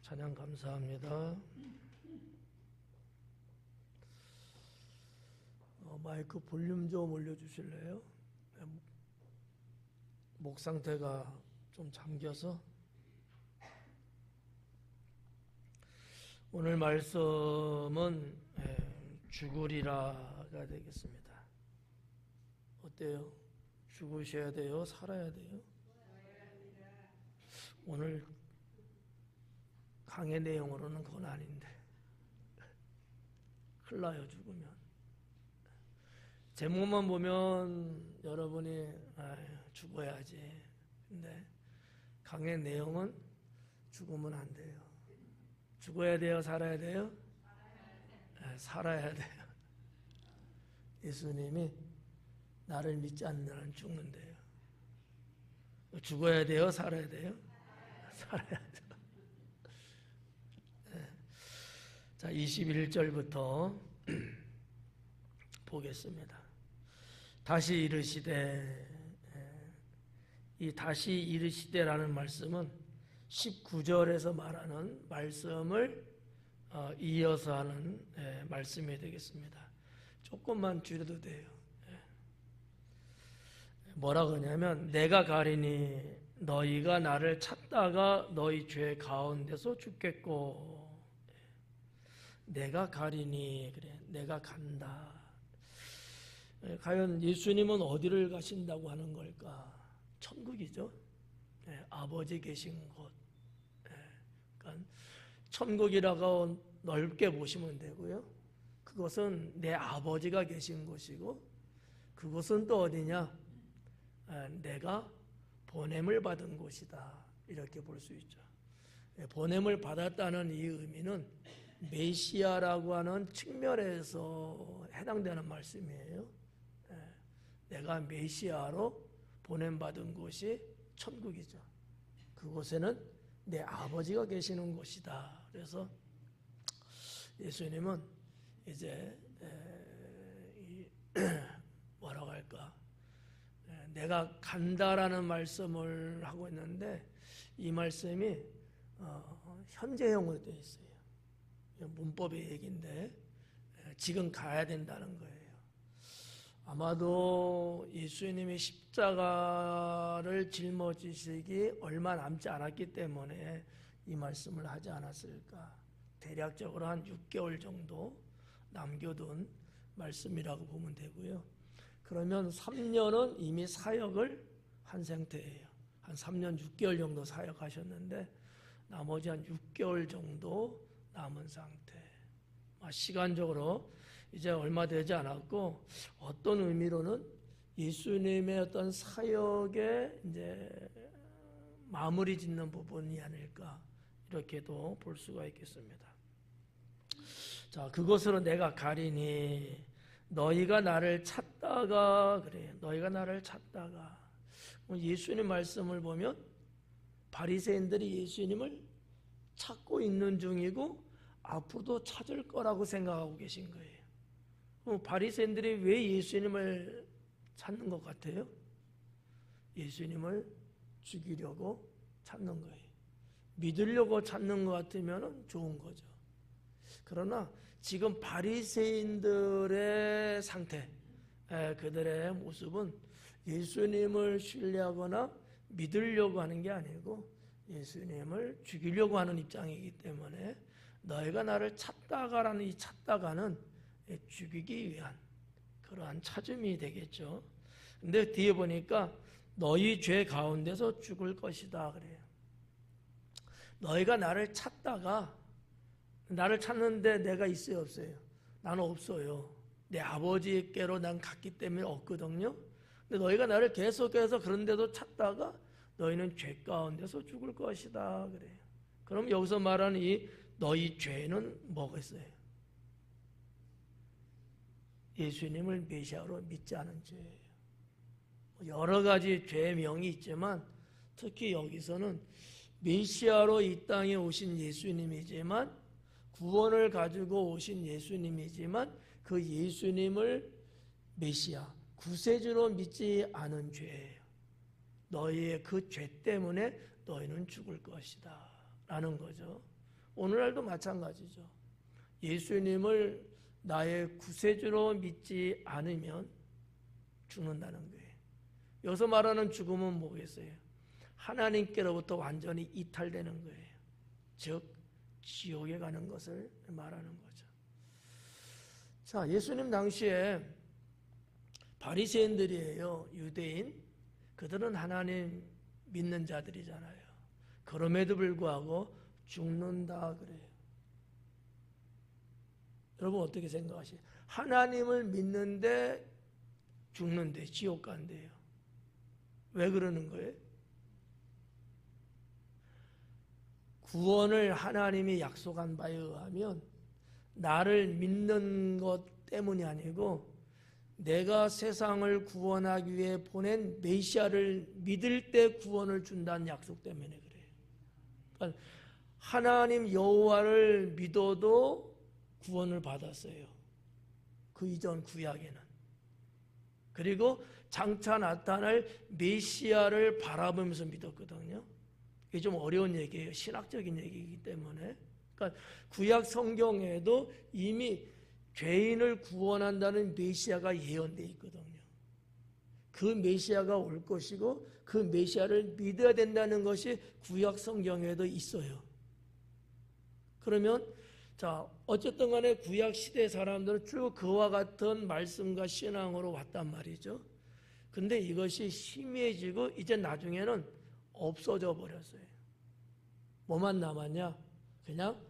찬양 감사합니다. 마이크 볼륨 좀 올려주실래요? 목 상태가 좀 잠겨서. 오늘 말씀은 죽으리라가 되겠습니다. 어때요? 죽으셔야 돼요? 살아야 돼요? 오늘 강의 내용으로는 그건 아닌데 큰일 나요, 죽으면. 제목만 보면 여러분이 죽어야지. 근데 강의 내용은 죽으면 안 돼요. 죽어야 돼요? 살아야 돼요? 살아야 돼요. 예수님이 나를 믿지 않는 자는 죽는데요. 죽어야 돼요? 살아야 돼요? 살아야죠. 자, 21절부터 보겠습니다. 다시 이르시되, 이 다시 이르시되라는 말씀은 19절에서 말하는 말씀을 이어서 하는 말씀이 되겠습니다. 조금만 줄여도 돼요. 뭐라 그러냐면, 내가 가리니 너희가 나를 찾다가 너희 죄 가운데서 죽겠고, 내가 가리니, 그래, 내가 간다. 과연 예수님은 어디를 가신다고 하는 걸까? 천국이죠. 아버지 계신 곳. 그러니까 천국이라고 넓게 보시면 되고요. 그것은 내 아버지가 계신 곳이고, 그것은 또 어디냐? 내가 보냄을 받은 곳이다. 이렇게 볼 수 있죠. 보냄을 받았다는 이 의미는 메시아라고 하는 측면에서 해당되는 말씀이에요. 내가 메시아로 보냄받은 곳이 천국이죠. 그곳에는 내 아버지가 계시는 곳이다. 그래서 예수님은 이제 뭐라고 할까? 내가 간다라는 말씀을 하고 있는데, 이 말씀이 현재형으로 되어 있어요. 문법의 얘기인데 지금 가야 된다는 거예요. 아마도 예수님이 십자가를 짊어지시기 얼마 남지 않았기 때문에 이 말씀을 하지 않았을까. 대략적으로 한 6개월 정도 남겨둔 말씀이라고 보면 되고요. 그러면 3년은 이미 사역을 한 상태예요. 한 3년 6개월 정도 사역하셨는데 나머지 한 6개월 정도 남은 상태. 시간적으로 이제 얼마 되지 않았고, 어떤 의미로는 예수님의 어떤 사역의 이제 마무리 짓는 부분이 아닐까, 이렇게도 볼 수가 있겠습니다. 자, 그것으로 내가 가리니 너희가 나를 찾다가, 그래, 너희가 나를 찾다가. 예수님 말씀을 보면 바리새인들이 예수님을 찾고 있는 중이고 앞으로도 찾을 거라고 생각하고 계신 거예요. 그럼 바리새인들이 왜 예수님을 찾는 것 같아요? 예수님을 죽이려고 찾는 거예요. 믿으려고 찾는 것 같으면 좋은 거죠. 그러나 지금 바리새인들의 상태, 그들의 모습은 예수님을 신뢰하거나 믿으려고 하는 게 아니고 예수님을 죽이려고 하는 입장이기 때문에, 너희가 나를 찾다가라는 이 찾다가는 죽이기 위한 그러한 찾음이 되겠죠. 근데 뒤에 보니까 너희 죄 가운데서 죽을 것이다 그래요. 너희가 나를 찾다가, 나를 찾는데 내가 있어요, 없어요? 나는 없어요. 내 아버지께로 난 갔기 때문에 없거든요. 근데 너희가 나를 계속해서 그런데도 찾다가 너희는 죄 가운데서 죽을 것이다 그래요. 그럼 여기서 말하는 이 너희 죄는 뭐겠어요? 예수님을 메시아로 믿지 않은 죄예요. 여러 가지 죄명이 있지만 특히 여기서는 메시아로 이 땅에 오신 예수님이지만, 구원을 가지고 오신 예수님이지만 그 예수님을 메시아, 구세주로 믿지 않은 죄예요. 너희의 그 죄 때문에 너희는 죽을 것이다 라는 거죠. 오늘날도 마찬가지죠. 예수님을 나의 구세주로 믿지 않으면 죽는다는 거예요. 여기서 말하는 죽음은 뭐겠어요? 하나님께로부터 완전히 이탈되는 거예요. 즉 지옥에 가는 것을 말하는 거죠. 자, 예수님 당시에 바리새인들이에요. 유대인. 그들은 하나님 믿는 자들이잖아요. 그럼에도 불구하고 죽는다 그래요. 여러분 어떻게 생각하세요? 하나님을 믿는데 죽는데 지옥 간대요. 왜 그러는 거예요? 구원을 하나님이 약속한 바에 의하면 나를 믿는 것 때문이 아니고 내가 세상을 구원하기 위해 보낸 메시아를 믿을 때 구원을 준다는 약속 때문에 그래요. 그러니까 하나님 여호와를 믿어도 구원을 받았어요. 그 이전 구약에는. 그리고 장차 나타날 메시아를 바라보면서 믿었거든요. 이게 좀 어려운 얘기예요. 신학적인 얘기이기 때문에. 그러니까 구약 성경에도 이미 죄인을 구원한다는 메시아가 예언되어 있거든요. 그 메시아가 올 것이고 그 메시아를 믿어야 된다는 것이 구약 성경에도 있어요. 그러면 자, 어쨌든 간에 구약 시대 사람들은 쭉 그와 같은 말씀과 신앙으로 왔단 말이죠. 근데 이것이 희미해지고 이제 나중에는 없어져 버렸어요. 뭐만 남았냐? 그냥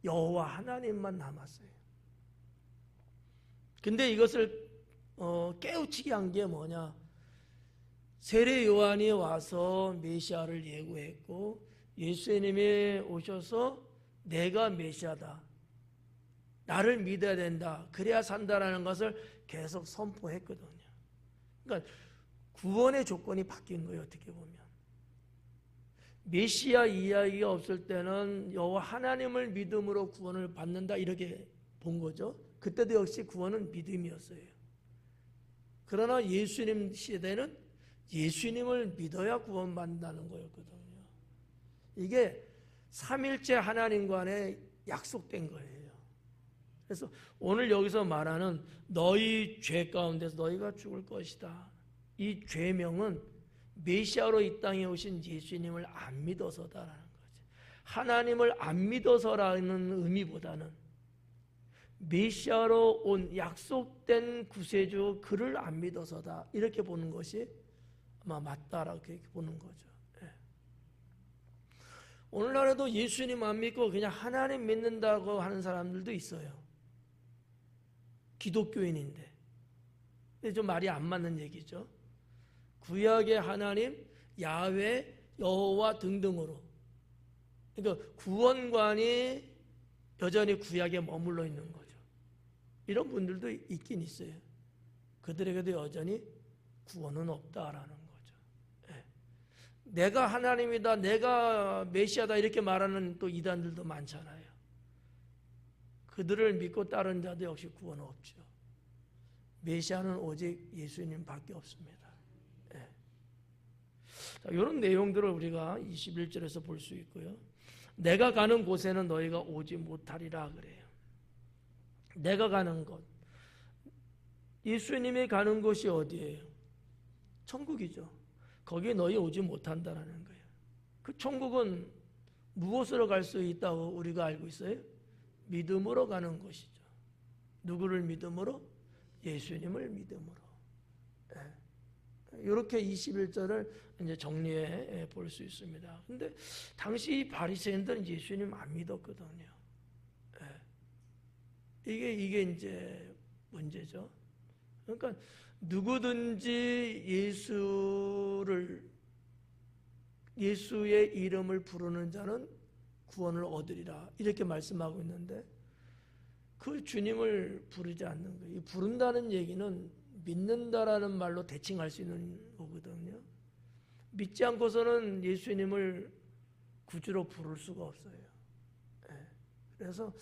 여호와 하나님만 남았어요. 근데 이것을 깨우치게 한 게 뭐냐? 세례 요한이 와서 메시아를 예고했고 예수님이 오셔서 내가 메시아다. 나를 믿어야 된다. 그래야 산다라는 것을 계속 선포했거든요. 그러니까 구원의 조건이 바뀐 거예요. 어떻게 보면. 메시아 이야기가 없을 때는 여호와 하나님을 믿음으로 구원을 받는다 이렇게 본 거죠. 그때도 역시 구원은 믿음이었어요. 그러나 예수님 시대는 예수님을 믿어야 구원받는다는 거였거든요. 이게 삼일째 하나님 간에 약속된 거예요. 그래서 오늘 여기서 말하는 너희 죄 가운데서 너희가 죽을 것이다. 이 죄명은 메시아로 이 땅에 오신 예수님을 안 믿어서다라는 거죠. 하나님을 안 믿어서라는 의미보다는 메시아로 온 약속된 구세주 그를 안 믿어서다 이렇게 보는 것이 아마 맞다라고 이렇게 보는 거죠. 예. 오늘날에도 예수님 안 믿고 그냥 하나님 믿는다고 하는 사람들도 있어요. 기독교인인데. 근데 좀 말이 안 맞는 얘기죠. 구약의 하나님, 야훼, 여호와 등등으로. 그러니까 구원관이 여전히 구약에 머물러 있는 거죠. 이런 분들도 있긴 있어요. 그들에게도 여전히 구원은 없다라는 거죠. 예. 내가 하나님이다, 내가 메시아다 이렇게 말하는 또 이단들도 많잖아요. 그들을 믿고 따른 자도 역시 구원 없죠. 메시아는 오직 예수님밖에 없습니다. 예. 자, 이런 내용들을 우리가 21절에서 볼 수 있고요. 내가 가는 곳에는 너희가 오지 못하리라 그래요. 내가 가는 곳. 예수님이 가는 곳이 어디예요? 천국이죠. 거기에 너희 오지 못한다라는 거예요. 그 천국은 무엇으로 갈 수 있다고 우리가 알고 있어요? 믿음으로 가는 것이죠. 누구를 믿음으로? 예수님을 믿음으로. 이렇게 21절을 이제 정리해 볼 수 있습니다. 근데 당시 바리새인들은 예수님 안 믿었거든요. 이게 이제 문제죠. 그러니까 누구든지 예수의 이름을 부르는 자는 구원을 얻으리라 이렇게 말씀하고 있는데 그 주님을 부르지 않는 거예요. 부른다는 얘기는 믿는다라는 말로 대칭할 수 있는 거거든요. 믿지 않고서는 예수님을 구주로 부를 수가 없어요. 그래서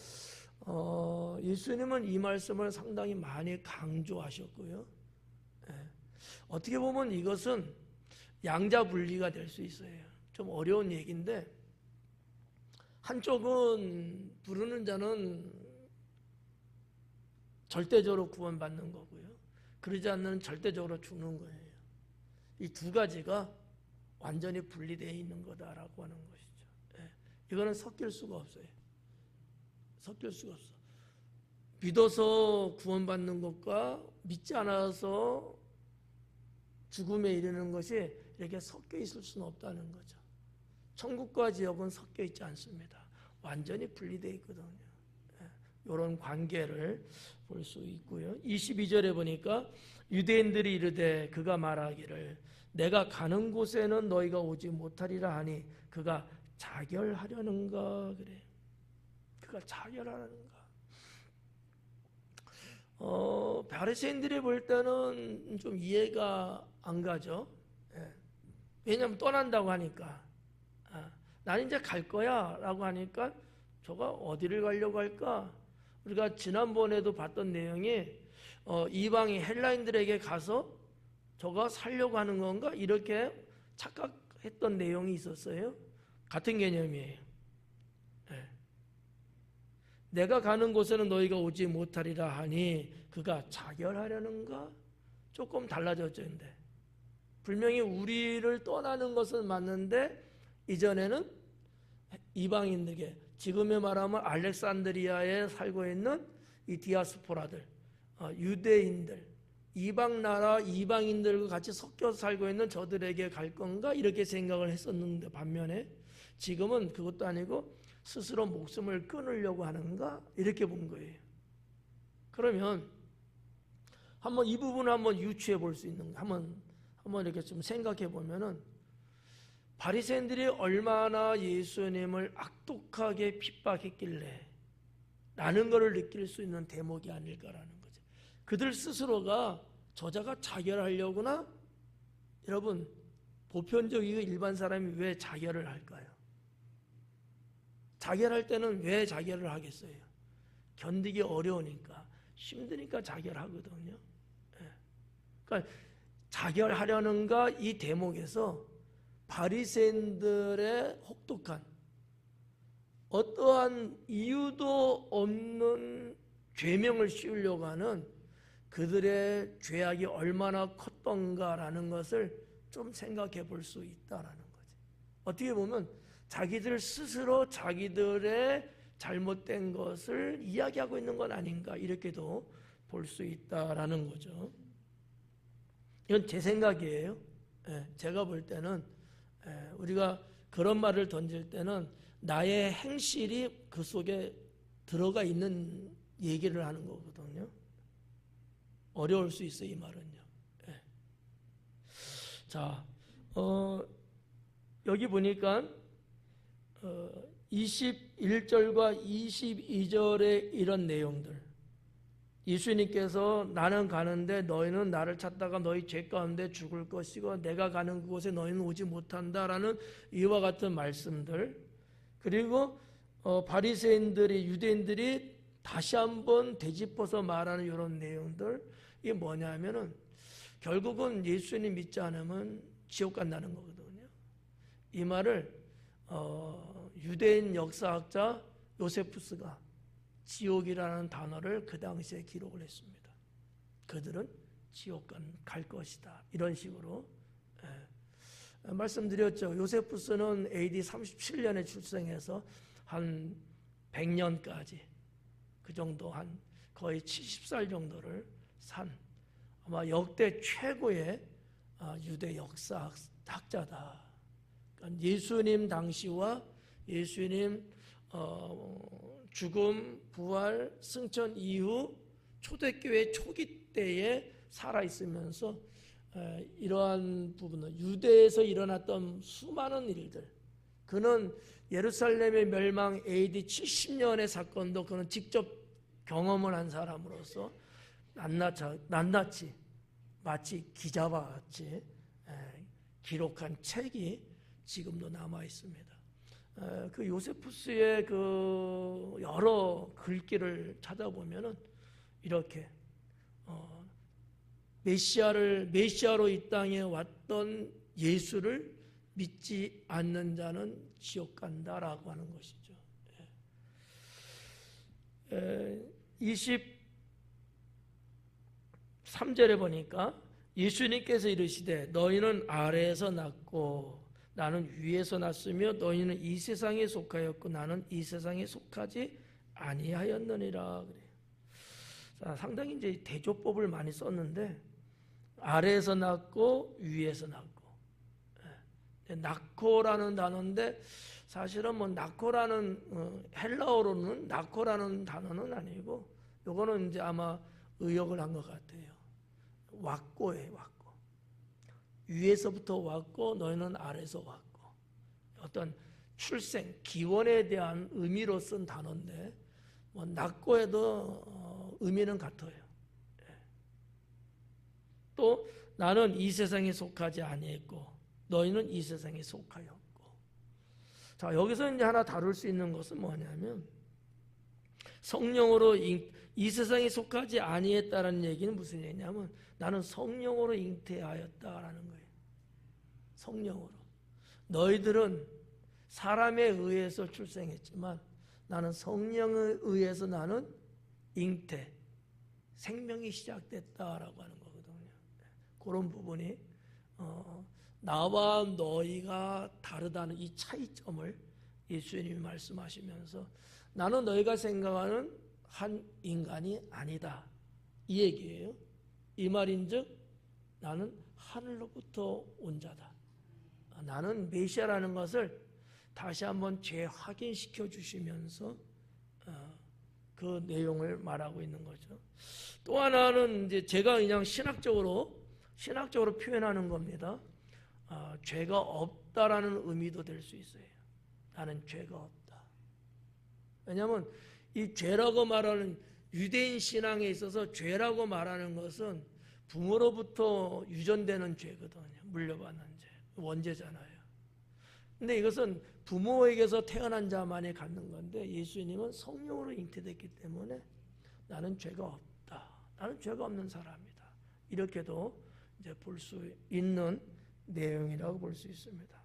예수님은 이 말씀을 상당히 많이 강조하셨고요. 어떻게 보면 이것은 양자 분리가 될 수 있어요. 좀 어려운 얘기인데 한쪽은 부르는 자는 절대적으로 구원받는 거고요. 그러지 않는 절대적으로 죽는 거예요. 이 두 가지가 완전히 분리되어 있는 거다라고 하는 것이죠. 예. 이거는 섞일 수가 없어요. 섞일 수가 없어. 믿어서 구원받는 것과 믿지 않아서 죽음에 이르는 것이 이렇게 섞여 있을 수는 없다는 거죠. 천국과 지옥은 섞여 있지 않습니다. 완전히 분리되어 있거든요. 이런 관계를 볼 수 있고요. 22절에 보니까 유대인들이 이르되 그가 말하기를 내가 가는 곳에는 너희가 오지 못하리라 하니 그가 자결하려는가 그래. 그가 자결하려는가. 바리새인들이 볼 때는 좀 이해가 안 가죠. 왜냐하면 떠난다고 하니까. 나는 이제 갈 거야 라고 하니까 저가 어디를 가려고 할까? 우리가 지난번에도 봤던 내용이 이방인 헬라인들에게 가서 저가 살려고 하는 건가? 이렇게 착각했던 내용이 있었어요. 같은 개념이에요. 내가 가는 곳에는 너희가 오지 못하리라 하니 그가 자결하려는가? 조금 달라졌죠. 근데 분명히 우리를 떠나는 것은 맞는데 이전에는 이방인들에게 지금의 말하면 알렉산드리아에 살고 있는 이 디아스포라들, 유대인들, 이방 나라 이방인들과 같이 섞여서 살고 있는 저들에게 갈 건가 이렇게 생각을 했었는데 반면에 지금은 그것도 아니고 스스로 목숨을 끊으려고 하는가 이렇게 본 거예요. 그러면 한번 이 부분을 한번 유추해 볼 수 있는 거 한번 이렇게 좀 생각해 보면은 바리새인들이 얼마나 예수님을 악독하게 핍박했길래 라는 것을 느낄 수 있는 대목이 아닐까라는 거죠. 그들 스스로가 저자가 자결하려구나? 여러분 보편적이고 일반 사람이 왜 자결을 할까요? 자결할 때는 왜 자결을 하겠어요? 견디기 어려우니까 힘드니까 자결하거든요. 그러니까 자결하려는가 이 대목에서 바리새인들의 혹독한 어떠한 이유도 없는 죄명을 씌우려고 하는 그들의 죄악이 얼마나 컸던가라는 것을 좀 생각해 볼 수 있다라는 거지. 어떻게 보면 자기들 스스로 자기들의 잘못된 것을 이야기하고 있는 건 아닌가 이렇게도 볼 수 있다라는 거죠. 이건 제 생각이에요. 제가 볼 때는 우리가 그런 말을 던질 때는 나의 행실이 그 속에 들어가 있는 얘기를 하는 거거든요. 어려울 수 있어요, 이 말은요. 자, 여기 보니까 21절과 22절의 이런 내용들. 예수님께서 나는 가는데 너희는 나를 찾다가 너희 죄 가운데 죽을 것이고 내가 가는 그곳에 너희는 오지 못한다라는 이와 같은 말씀들. 그리고 바리새인들이 유대인들이 다시 한번 되짚어서 말하는 이런 내용들. 이게 뭐냐면은 결국은 예수님 믿지 않으면 지옥 간다는 거거든요. 이 말을 유대인 역사학자 요세푸스가 지옥이라는 단어를 그 당시에 기록을 했습니다. 그들은 지옥 갈 것이다. 이런 식으로 말씀드렸죠. 요세푸스는 AD 37년에 출생해서 한 100년까지 그 정도 한 거의 70살 정도를 산 아마 역대 최고의 유대 역사학자다. 그러니까 예수님 당시와 예수님 죽음, 부활, 승천 이후 초대교회 초기 때에 살아있으면서 이러한 부분은 유대에서 일어났던 수많은 일들, 그는 예루살렘의 멸망 AD 70년의 사건도 그는 직접 경험을 한 사람으로서 낱낱이 마치 기자와 같이 기록한 책이 지금도 남아 있습니다. 그 요세푸스의 그 여러 글귀를 찾아보면은 이렇게 메시아로 이 땅에 왔던 예수를 믿지 않는 자는 지옥 간다라고 하는 것이죠. 23절에 보니까 예수님께서 이르시되 너희는 아래에서 났고 나는 위에서 났으며 너희는 이 세상에 속하였고 나는 이 세상에 속하지 아니하였느니라 그래요. 자, 상당히 이제 대조법을 많이 썼는데 아래에서 났고 위에서 났고, 낳고라는 단어인데 사실은 뭐 낳고라는 헬라어로는 낳고라는 단어는 아니고 요거는 이제 아마 의역을 한 것 같아요. 왔고예요, 왔고. 위에서부터 왔고 너희는 아래에서 왔고. 어떤 출생, 기원에 대한 의미로 쓴 단어인데 뭐 낳고에도 의미는 같아요. 또 나는 이 세상에 속하지 아니했고 너희는 이 세상에 속하였고. 자, 여기서 이제 하나 다룰 수 있는 것은 뭐냐면 성령으로 이 세상에 속하지 아니했다라는 얘기는 무슨 얘기냐면 나는 성령으로 잉태하였다라는 거예요. 성령으로. 너희들은 사람에 의해서 출생했지만 나는 성령에 의해서 나는 잉태, 생명이 시작됐다라고 하는 거거든요. 그런 부분이 나와 너희가 다르다는 이 차이점을 예수님이 말씀하시면서 나는 너희가 생각하는 한 인간이 아니다. 이 얘기예요. 이 말인즉 나는 하늘로부터 온 자다. 나는 메시아라는 것을 다시 한번 재확인시켜 주시면서 그 내용을 말하고 있는 거죠. 또 하나는 이제 제가 그냥 신학적으로 표현하는 겁니다. 죄가 없다라는 의미도 될 수 있어요. 나는 죄가 없다. 왜냐하면 이 죄라고 말하는 유대인 신앙에 있어서 죄라고 말하는 것은 부모로부터 유전되는 죄거든요. 물려받는 죄, 원죄잖아요. 근데 이것은 부모에게서 태어난 자만이 갖는 건데 예수님은 성령으로 잉태됐기 때문에 나는 죄가 없다. 나는 죄가 없는 사람이다. 이렇게도 이제 볼 수 있는 내용이라고 볼 수 있습니다.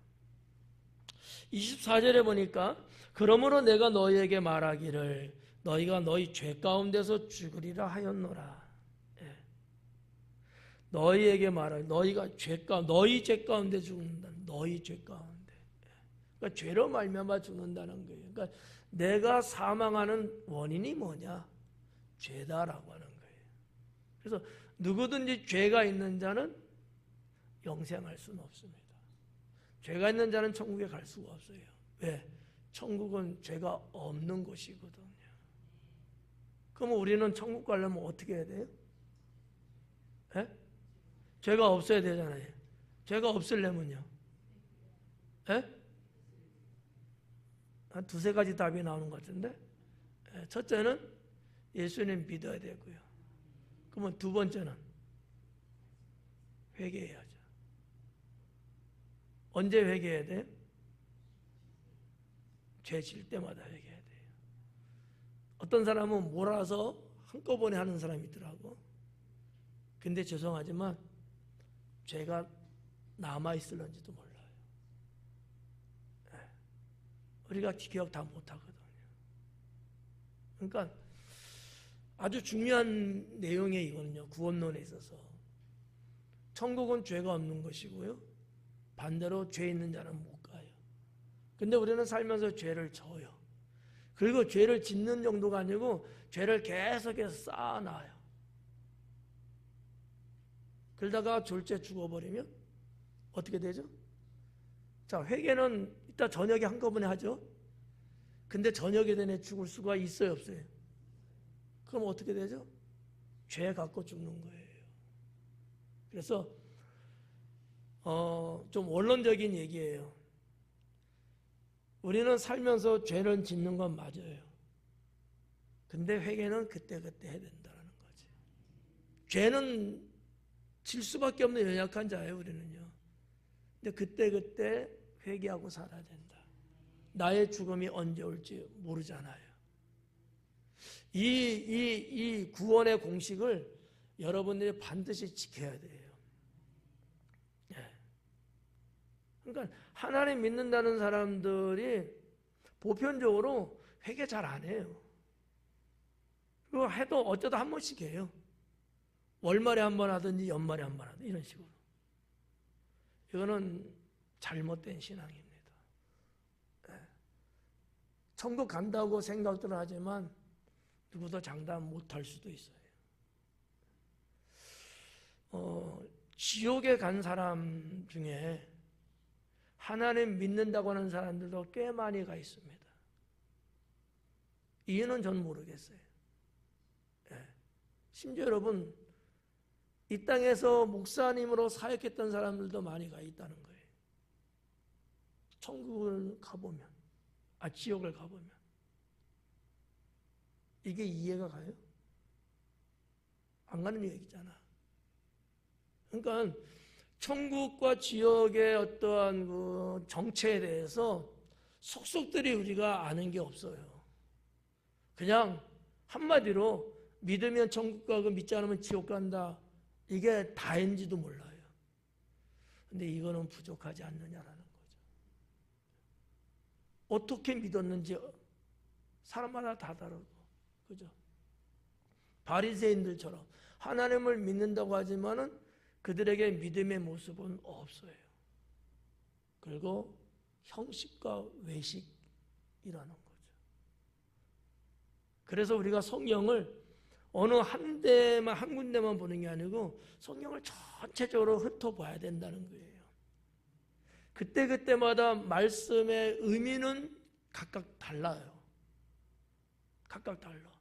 24절에 보니까 그러므로 내가 너희에게 말하기를 너희가 너희 죄 가운데서 죽으리라 하였노라. 너희에게 말하기 너희가 너희 죄 가운데 죽는다. 너희 죄 가운데. 그러니까 죄로 말미암아 죽는다는 거예요. 그러니까 내가 사망하는 원인이 뭐냐? 죄다라고 하는 거예요. 그래서 누구든지 죄가 있는 자는 영생할 수는 없습니다. 죄가 있는 자는 천국에 갈 수가 없어요. 왜? 천국은 죄가 없는 곳이거든요. 그럼 우리는 천국 가려면 어떻게 해야 돼요? 에? 죄가 없어야 되잖아요. 죄가 없으려면요. 에? 한 두세 가지 답이 나오는 것 같은데, 첫째는 예수님 믿어야 되고요. 그러면 두 번째는 회개해야죠. 언제 회개해야 돼요? 죄 질 때마다 회개해야 돼요. 어떤 사람은 몰아서 한꺼번에 하는 사람이 있더라고. 근데 죄송하지만 죄가 남아있을런지도 몰라요. 우리가 기억 다 못하거든요. 그러니까 아주 중요한 내용이 이거는요. 구원론에 있어서 천국은 죄가 없는 것이고요. 반대로 죄 있는 자는 못 가요. 근데 우리는 살면서 죄를 져요. 그리고 죄를 짓는 정도가 아니고 죄를 계속해서 쌓아놔요. 그러다가 졸제 죽어버리면 어떻게 되죠? 자, 회개는 이따 저녁에 한꺼번에 하죠. 근데 저녁에 전에 죽을 수가 있어요, 없어요? 그럼 어떻게 되죠? 죄 갖고 죽는 거예요. 그래서 좀 원론적인 얘기예요. 우리는 살면서 죄를 짓는 건 맞아요. 근데 회개는 그때그때 해야 된다는 거지. 죄는 질 수밖에 없는 연약한 자예요, 우리는요. 근데 그때그때 회개하고 살아야 된다. 나의 죽음이 언제 올지 모르잖아요. 이 구원의 공식을 여러분들이 반드시 지켜야 돼요. 그러니까 하나님 믿는다는 사람들이 보편적으로 회개 잘 안 해요. 그거 해도 어쩌다 한 번씩 해요. 월말에 한 번 하든지 연말에 한 번 하든지 이런 식으로. 이거는 잘못된 신앙입니다. 천국 간다고 생각들은 하지만 누구도 장담 못할 수도 있어요. 지옥에 간 사람 중에 하나님 믿는다고 하는 사람들도 꽤 많이 가 있습니다. 이유는 전 모르겠어요. 심지어 여러분, 이 땅에서 목사님으로 사역했던 사람들도 많이 가 있다는 거예요. 천국을 가보면, 지옥을 가보면. 이게 이해가 가요? 안 가는 얘기잖아. 그러니까 천국과 지옥의 어떠한 그 정체에 대해서 속속들이 우리가 아는 게 없어요. 그냥 한마디로 믿으면 천국 가고 믿지 않으면 지옥 간다. 이게 다인지도 몰라요. 근데 이거는 부족하지 않느냐라는 거죠. 어떻게 믿었는지 사람마다 다 다르고, 그죠? 바리새인들처럼 하나님을 믿는다고 하지만은 그들에게 믿음의 모습은 없어요. 그리고 형식과 외식이라는 거죠. 그래서 우리가 성경을 어느 한 군데만 보는 게 아니고 성경을 전체적으로 훑어봐야 된다는 거예요. 그때마다 말씀의 의미는 각각 달라요. 각각 달라.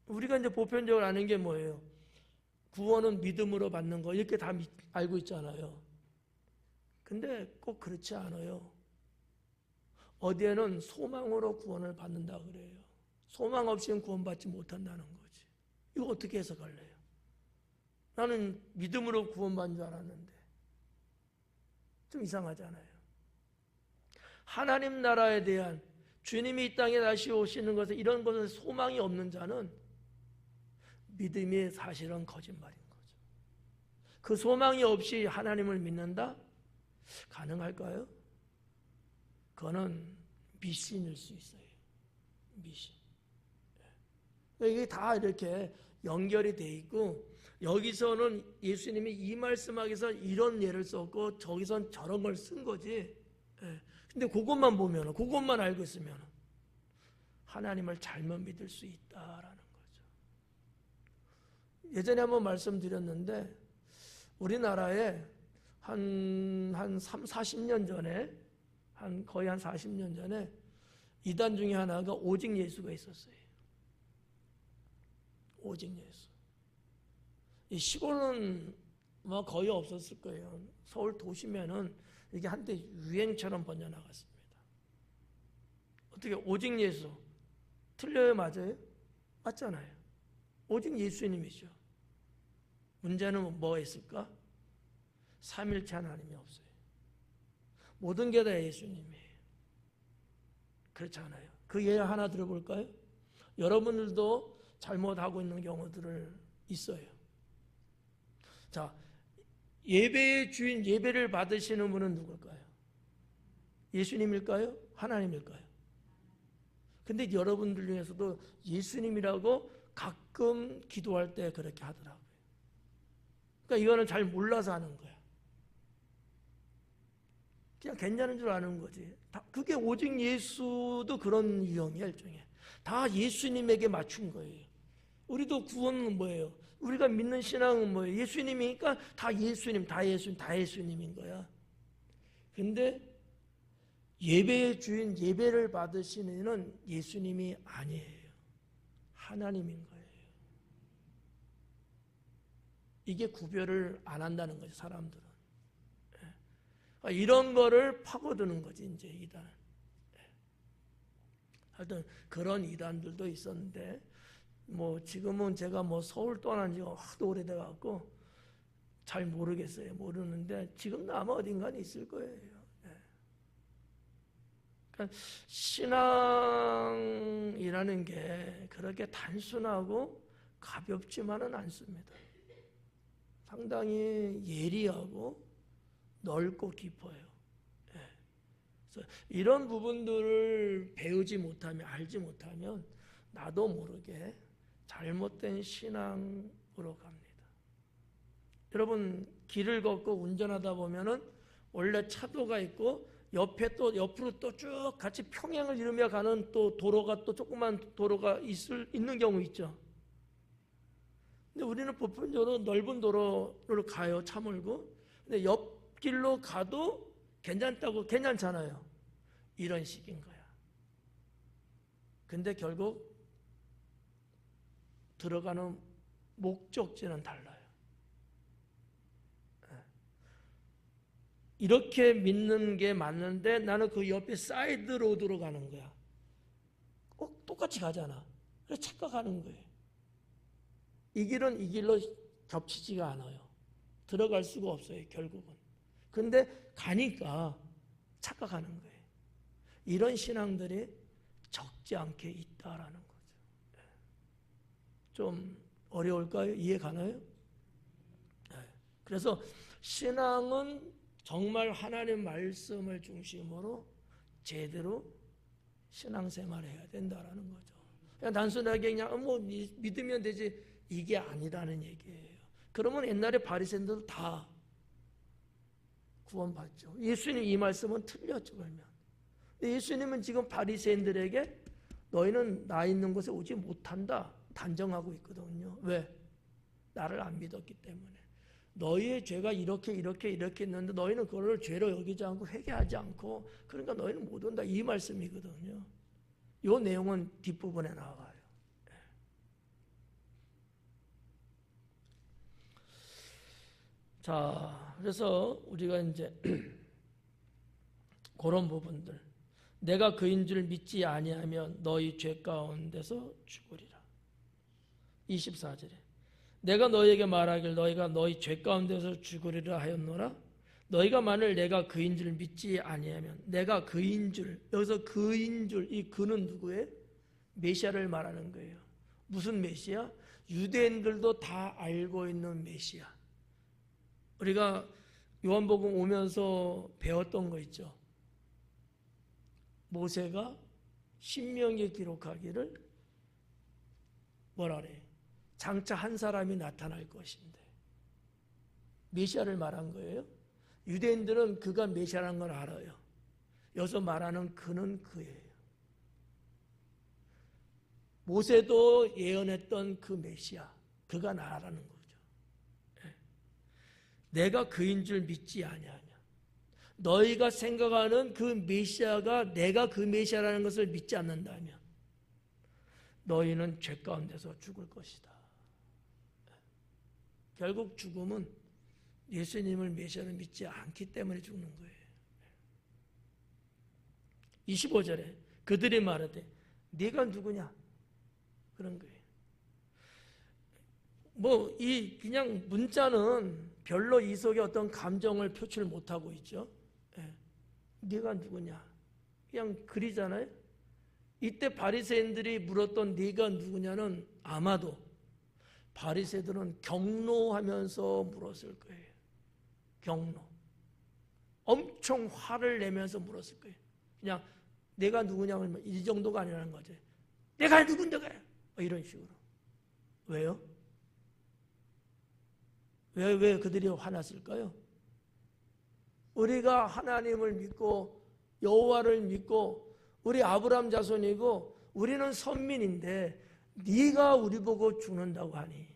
우리가 이제 보편적으로 아는 게 뭐예요? 구원은 믿음으로 받는 거 이렇게 다 알고 있잖아요. 근데 꼭 그렇지 않아요. 어디에는 소망으로 구원을 받는다 그래요. 소망 없이는 구원받지 못한다는 거지. 이거 어떻게 해석할래요? 나는 믿음으로 구원받는 줄 알았는데 좀 이상하잖아요. 하나님 나라에 대한 주님이 이 땅에 다시 오시는 것에 이런 것에 소망이 없는 자는 믿음이 사실은 거짓말인 거죠. 그 소망이 없이 하나님을 믿는다? 가능할까요? 그거는 미신일 수 있어요. 미신. 이게 다 이렇게 연결이 돼 있고, 여기서는 예수님이 이 말씀하기 위해서 이런 예를 썼고 저기선 저런 걸 쓴 거지. 근데 그것만 보면, 그것만 알고 있으면 하나님을 잘못 믿을 수 있다라는 거죠. 예전에 한번 말씀드렸는데 우리나라에 한 3, 40년 전에 거의 한 40년 전에 이단 중에 하나가 오직 예수가 있었어요. 오직 예수. 이 시골은 뭐 거의 없었을 거예요. 서울 도시면은 이게 한때 유행처럼 번져나갔습니다. 어떻게 오직 예수 틀려요, 맞아요? 맞잖아요. 오직 예수님이죠. 문제는 뭐가 있을까? 삼일체 하나님이 없어요. 모든 게 다 예수님이에요. 그렇지 않아요? 그 예 하나 들어볼까요? 여러분들도 잘못하고 있는 경우들을 있어요. 자, 예배의 주인, 예배를 받으시는 분은 누굴까요? 예수님일까요? 하나님일까요? 근데 여러분들 중에서도 예수님이라고 가끔 기도할 때 그렇게 하더라고요. 그러니까 이거는 잘 몰라서 하는 거야. 그냥 괜찮은 줄 아는 거지. 그게 오직 예수도 그런 유형이야, 일종의. 다 예수님에게 맞춘 거예요. 우리도 구원은 뭐예요? 우리가 믿는 신앙은 뭐예요? 예수님이니까 다 예수님, 다 예수님인 거야. 근데 예배의 주인, 예배를 받으시는 이는 예수님이 아니에요. 하나님인 거예요. 이게 구별을 안 한다는 거죠, 사람들은. 이런 거를 파고드는 거지, 이제 이단. 하여튼 그런 이단들도 있었는데, 뭐 지금은 제가 뭐 서울 떠난 지가 하도 오래돼 갖고 잘 모르겠어요. 모르는데 지금도 아마 어딘가는 있을 거예요. 그러니까 신앙이라는 게 그렇게 단순하고 가볍지만은 않습니다. 상당히 예리하고 넓고 깊어요. 그래서 이런 부분들을 배우지 못하면, 알지 못하면 나도 모르게 잘못된 신앙으로 갑니다. 여러분 길을 걷고 운전하다 보면은 원래 차도가 있고 옆에 또 옆으로 또 쭉 같이 평행을 이루며 가는 또 도로가 또 조그만 도로가 있는 경우 있죠. 근데 우리는 보편적으로 넓은 도로를 가요, 차 몰고. 근데 옆길로 가도 괜찮잖아요. 이런 식인 거야. 근데 결국 들어가는 목적지는 달라요. 이렇게 믿는 게 맞는데 나는 그 옆에 사이드 로드로 가는 거야. 똑같이 가잖아. 그래서 착각하는 거예요. 이 길은 이 길로 겹치지가 않아요. 들어갈 수가 없어요, 결국은. 근데 가니까 착각하는 거예요. 이런 신앙들이 적지 않게 있다라는 거죠. 좀 어려울까요? 이해 가나요? 그래서 신앙은 정말 하나님 말씀을 중심으로 제대로 신앙생활을 해야 된다라는 거죠. 그냥 단순하게 그냥 뭐 믿으면 되지 이게 아니라는 얘기예요. 그러면 옛날에 바리새인들도 다 구원받죠. 예수님 이 말씀은 틀렸죠, 그러면. 예수님은 지금 바리새인들에게 너희는 나 있는 곳에 오지 못한다 단정하고 있거든요. 왜? 나를 안 믿었기 때문에. 너희의 죄가 이렇게 있는데 너희는 그걸 죄로 여기지 않고 회개하지 않고 그러니까 너희는 못 온다 이 말씀이거든요. 이 내용은 뒷부분에 나와요. 자, 그래서 우리가 이제 그런 부분들 내가 그인 줄 믿지 아니하면 너희 죄 가운데서 죽으리라. 24절에 내가 너희에게 말하길 너희가 너희 죄 가운데서 죽으리라 하였노라. 너희가 만일 내가 그인 줄 믿지 아니하면 내가 그인 줄 여기서 그인 줄 이 그는 누구예요? 메시아를 말하는 거예요. 무슨 메시아? 유대인들도 다 알고 있는 메시아. 우리가 요한복음 오면서 배웠던 거 있죠. 모세가 신명기에 기록하기를 뭐라 그래요? 장차 한 사람이 나타날 것인데 메시아를 말한 거예요. 유대인들은 그가 메시아라는 걸 알아요. 여기서 말하는 그는 그예요. 모세도 예언했던 그 메시아, 그가 나라는 거죠. 내가 그인 줄 믿지 아니하면 너희가 생각하는 그 메시아가 내가 그 메시아라는 것을 믿지 않는다면 너희는 죄 가운데서 죽을 것이다. 결국 죽음은 예수님을 메시아로 믿지 않기 때문에 죽는 거예요. 25절에 그들이 말하되 네가 누구냐? 그런 거예요. 뭐 이 그냥 문자는 별로 이 속에 어떤 감정을 표출 못하고 있죠. 네가 누구냐? 그냥 글이잖아요. 이때 바리새인들이 물었던 네가 누구냐는 아마도 바리새들은 경노하면서 물었을 거예요. 경노. 엄청 화를 내면서 물었을 거예요. 그냥 내가 누구냐면 이 정도가 아니라는 거죠. 내가 누군데 그래? 이런 식으로. 왜요? 왜 그들이 화났을까요? 우리가 하나님을 믿고 여호와를 믿고 우리 아브라함 자손이고 우리는 선민인데 네가 우리 보고 죽는다고 하니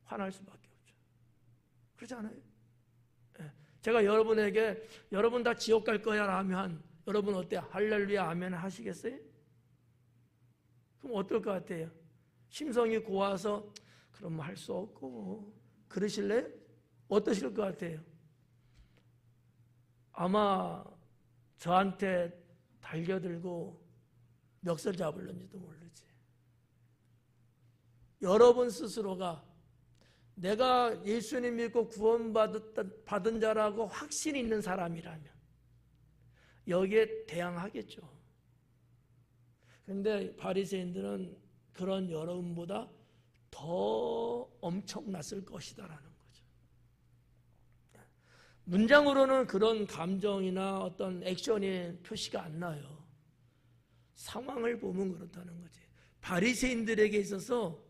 화날 수밖에 없죠. 그렇지 않아요? 제가 여러분에게 여러분 다 지옥 갈 거야 라면 여러분 어때? 할렐루야 아멘 하시겠어요? 그럼 어떨 것 같아요? 심성이 고와서 그럼 할 수 없고 그러실래요? 어떠실 것 같아요? 아마 저한테 달겨들고 멱살 잡을는지도 모르지. 여러분 스스로가 내가 예수님 믿고 구원받은 자라고 확신이 있는 사람이라면 여기에 대항하겠죠. 그런데 바리새인들은 그런 여러분보다 더 엄청났을 것이다라는 거죠. 문장으로는 그런 감정이나 어떤 액션의 표시가 안 나요. 상황을 보면 그렇다는 거지. 바리새인들에게 있어서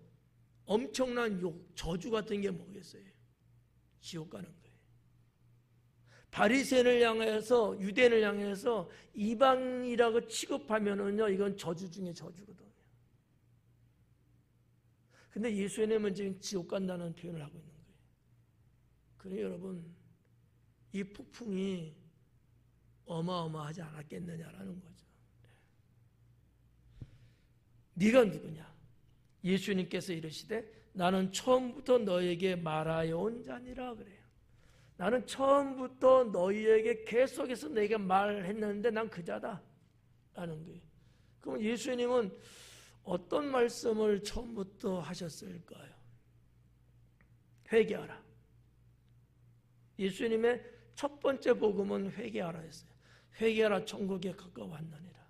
엄청난 저주 같은 게 뭐겠어요? 지옥 가는 거예요. 바리새인을 향해서, 유대인을 향해서 이방이라고 취급하면은요, 이건 저주 중에 저주거든요. 근데 예수님은 지금 지옥 간다는 표현을 하고 있는 거예요. 그래 여러분, 이 폭풍이 어마어마하지 않았겠느냐라는 거죠. 네가 누구냐? 예수님께서 이르시되 나는 처음부터 너에게 말하여 온 자니라 그래요. 나는 처음부터 너희에게 계속해서 내게 말했는데 난 그 자다 라는 거예요. 그럼 예수님은 어떤 말씀을 처음부터 하셨을까요? 회개하라. 예수님의 첫 번째 복음은 회개하라 했어요. 회개하라, 천국에 가까워왔느니라.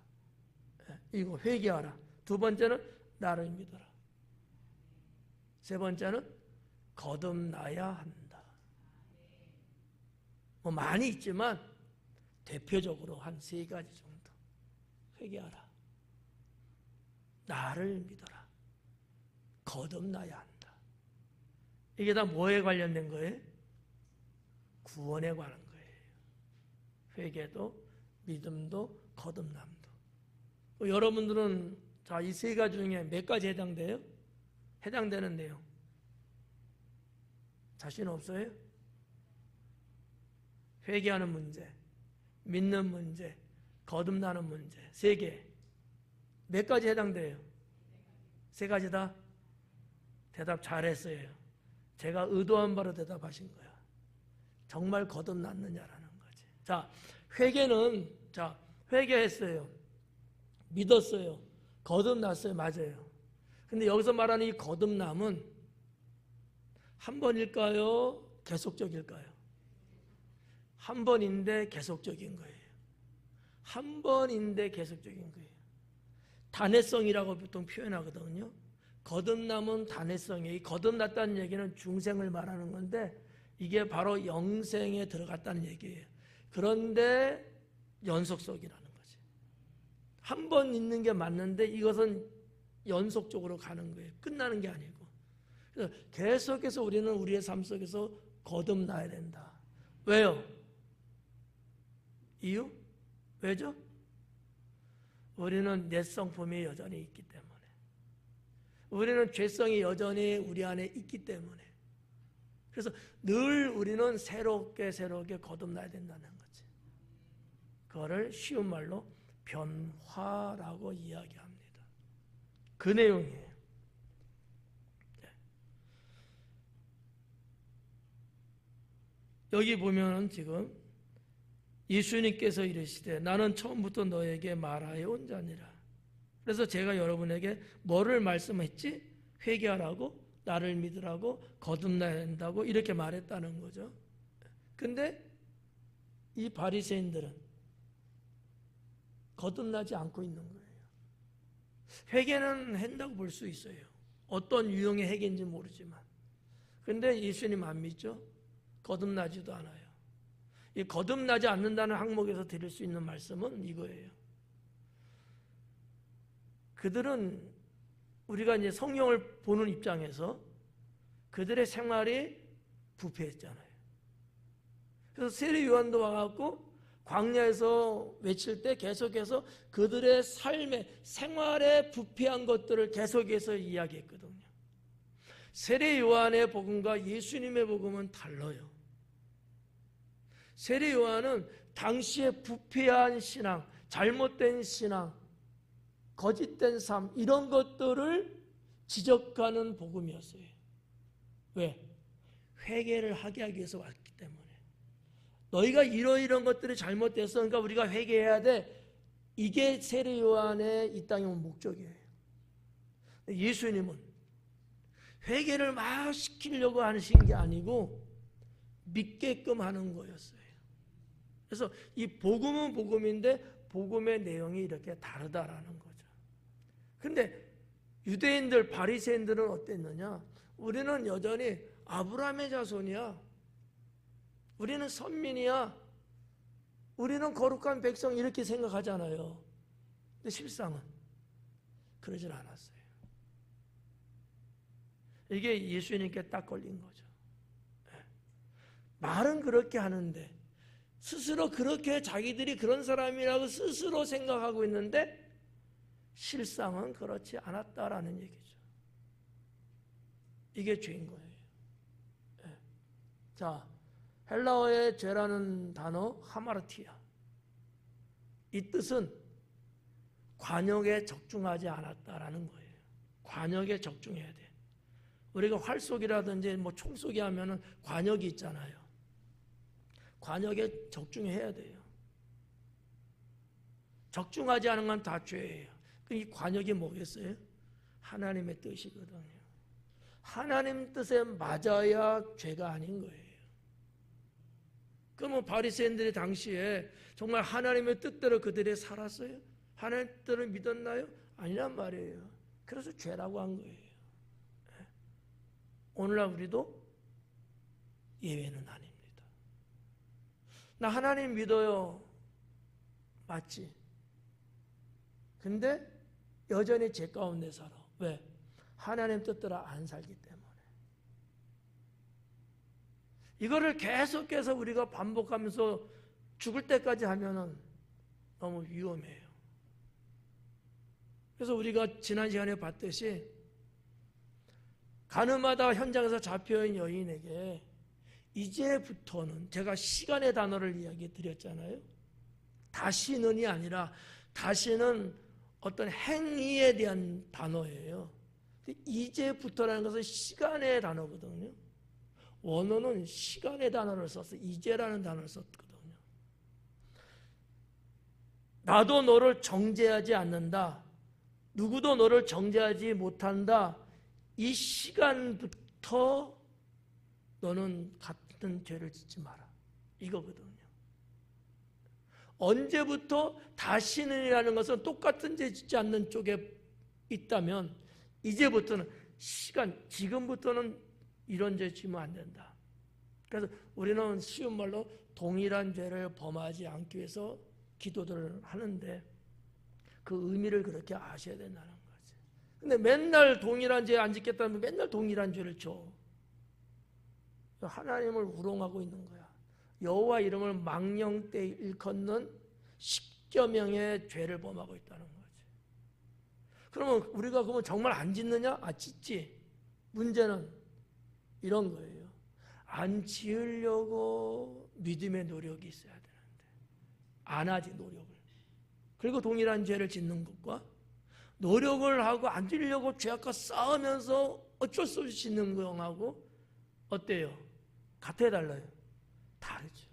이거 회개하라. 두 번째는 나를 믿어라. 세 번째는 거듭나야 한다. 뭐 많이 있지만 대표적으로 한 세 가지 정도. 회개하라. 나를 믿어라. 거듭나야 한다. 이게 다 뭐에 관련된 거예요? 구원에 관한 거예요. 회개도, 믿음도, 거듭남도. 여러분들은 자, 이 세 가지 중에 몇 가지 해당돼요? 해당되는 내용. 자신 없어요? 회개하는 문제, 믿는 문제, 거듭나는 문제. 세 개. 몇 가지 해당돼요? 세 가지 다? 대답 잘했어요. 제가 의도한 바로 대답하신 거야. 정말 거듭났느냐라는 거지. 자, 회개는, 자, 회개했어요. 믿었어요. 거듭났어요. 맞아요. 근데 여기서 말하는 이 거듭남은 한 번일까요? 계속적일까요? 한 번인데 계속적인 거예요. 한 번인데 계속적인 거예요. 단회성이라고 보통 표현하거든요. 거듭남은 단회성이에요. 이 거듭났다는 얘기는 중생을 말하는 건데 이게 바로 영생에 들어갔다는 얘기예요. 그런데 연속성이라는 거지. 한 번 있는 게 맞는데 이것은 연속적으로 가는 거예요. 끝나는 게 아니고. 그래서 계속해서 우리는 우리의 삶 속에서 거듭나야 된다. 왜요? 이유? 왜죠? 우리는 내 성품이 여전히 있기 때문에. 우리는 죄성이 여전히 우리 안에 있기 때문에. 그래서 늘 우리는 새롭게 거듭나야 된다는 거지. 그거를 쉬운 말로 변화라고 이야기합니다. 그 내용이에요. 여기 보면 지금 예수님께서 이르시되 나는 처음부터 너에게 말하여 온 자니라. 그래서 제가 여러분에게 뭐를 말씀했지? 회개하라고, 나를 믿으라고, 거듭나야 한다고 이렇게 말했다는 거죠. 근데 이 바리새인들은 거듭나지 않고 있는 거예요. 회개는 한다고 볼 수 있어요. 어떤 유형의 회개인지 모르지만. 근데 예수님 안 믿죠? 거듭나지도 않아요. 이 거듭나지 않는다는 항목에서 드릴 수 있는 말씀은 이거예요. 그들은 우리가 이제 성경을 보는 입장에서 그들의 생활이 부패했잖아요. 그래서 세례 요한도 와갖고 광야에서 외칠 때 계속해서 그들의 삶의 생활에 부패한 것들을 계속해서 이야기했거든요. 세례 요한의 복음과 예수님의 복음은 달라요. 세례 요한은 당시에 부패한 신앙, 잘못된 신앙, 거짓된 삶 이런 것들을 지적하는 복음이었어요. 왜? 회개를 하게 하기 위해서 왔기 때문에. 너희가 이런 것들이 잘못됐어. 그러니까 우리가 회개해야 돼. 이게 세례 요한의 이 땅에 온 목적이에요. 예수님은 회개를 막 시키려고 하신 게 아니고 믿게끔 하는 거였어요. 그래서 이 복음은 복음인데 복음의 내용이 이렇게 다르다라는 거죠. 근데 유대인들, 바리새인들은 어땠느냐? 우리는 여전히 아브라함의 자손이야. 우리는 선민이야. 우리는 거룩한 백성 이렇게 생각하잖아요. 근데 실상은 그러질 않았어요. 이게 예수님께 딱 걸린 거죠. 말은 그렇게 하는데 스스로 그렇게 자기들이 그런 사람이라고 스스로 생각하고 있는데 실상은 그렇지 않았다라는 얘기죠. 이게 죄인 거예요. 자, 헬라어의 죄라는 단어 하마르티아, 이 뜻은 관역에 적중하지 않았다라는 거예요. 관역에 적중해야 돼. 우리가 활쏘기라든지 뭐 총쏘기 하면은 관역이 있잖아요. 관역에 적중해야 돼요. 적중하지 않은 건 다 죄예요. 이 관역이 뭐겠어요? 하나님의 뜻이거든요. 하나님 뜻에 맞아야 죄가 아닌 거예요. 그러면 바리새인들이 당시에 정말 하나님의 뜻대로 그들이 살았어요? 하나님 뜻을 믿었나요? 아니란 말이에요. 그래서 죄라고 한 거예요. 오늘날 우리도 예외는 아닙니다. 나 하나님 믿어요. 맞지? 근데 여전히 죄 가운데 살아. 왜? 하나님 뜻대로 안 살기 때문에. 이거를 계속해서 우리가 반복하면서 죽을 때까지 하면은 너무 위험해요. 그래서 우리가 지난 시간에 봤듯이 가늠하다 현장에서 잡혀온 여인에게 이제부터는, 제가 시간의 단어를 이야기 드렸잖아요. 다시는이 아니라 다시는 어떤 행위에 대한 단어예요. 이제부터라는 것은 시간의 단어거든요. 원어는 시간의 단어를 써서 이제라는 단어를 썼거든요. 나도 너를 정죄하지 않는다. 누구도 너를 정죄하지 못한다. 이 시간부터 너는 같은 죄를 짓지 마라. 이거거든요. 언제부터 다시는이라는 것은 똑같은 죄 짓지 않는 쪽에 있다면 이제부터는 지금부터는 이런 죄 지면 안 된다. 그래서 우리는 쉬운 말로 동일한 죄를 범하지 않기 위해서 기도들을 하는데 그 의미를 그렇게 아셔야 된다는 거지. 근데 맨날 동일한 죄 안 짓겠다면 맨날 동일한 죄를 져. 하나님을 우롱하고 있는 거야. 여호와 이름을 망령되이 일컫는 십계명의 죄를 범하고 있다는 거지. 그러면 우리가 그러면 정말 안 짓느냐? 짓지. 문제는 이런 거예요. 안 지으려고 믿음의 노력이 있어야 되는데 안 하지, 노력을. 그리고 동일한 죄를 짓는 것과 노력을 하고 안 지으려고 죄악과 싸우면서 어쩔 수 없이 짓는 거하고 어때요? 같아, 달라요? 다르죠.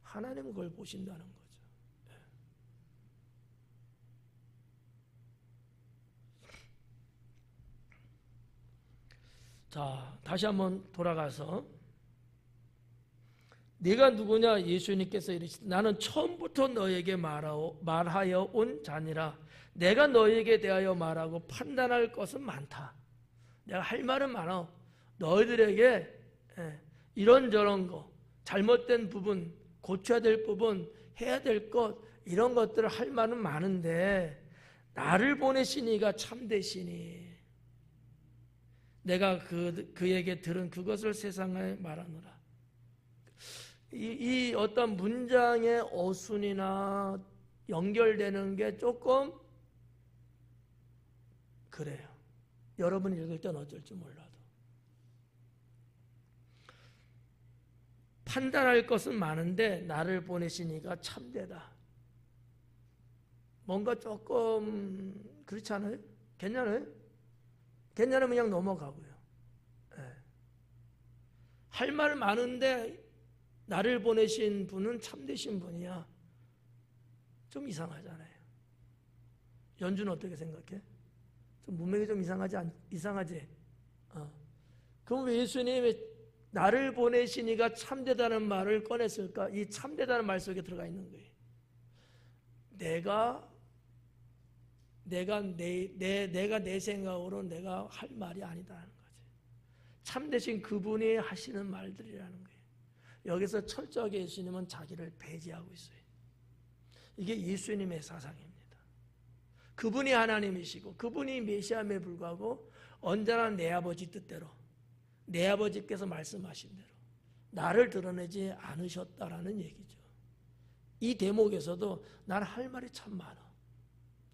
하나님은 그걸 보신다는 거죠. 자, 다시 한번 돌아가서 네가 누구냐? 예수님께서 이르시되 나는 처음부터 너에게 말하여 온 자니라. 내가 너에게 대하여 말하고 판단할 것은 많다. 내가 할 말은 많아. 너희들에게 이런저런 거, 잘못된 부분, 고쳐야 될 부분, 해야 될 것, 이런 것들을 할 말은 많은데 나를 보내시니가 참되시니 내가 그에게 들은 그것을 세상에 말하노라. 이 어떤 문장의 어순이나 연결되는 게 조금 그래요. 여러분이 읽을 땐 어쩔지 몰라도. 판단할 것은 많은데 나를 보내시니가 참되다. 뭔가 조금 그렇지 않아요? 괜찮아요? 괜찮으면 그냥 넘어가고요. 할 말 많은데 나를 보내신 분은 참되신 분이야. 좀 이상하잖아요. 연주는 어떻게 생각해? 좀 문맥이 좀 이상하지? 그럼 왜 예수님이 나를 보내시니가 참되다는 말을 꺼냈을까? 이 참되다는 말 속에 들어가 있는 거예요. 내가 내 생각으로 내가 할 말이 아니다는 거지. 참되신 그분이 하시는 말들이라는 거예요. 여기서 철저하게 예수님은 자기를 배제하고 있어요. 이게 예수님의 사상입니다. 그분이 하나님이시고 그분이 메시아임에 불구하고 언제나 내 아버지 뜻대로, 내 아버지께서 말씀하신 대로 나를 드러내지 않으셨다라는 얘기죠. 이 대목에서도 나는 할 말이 참 많아.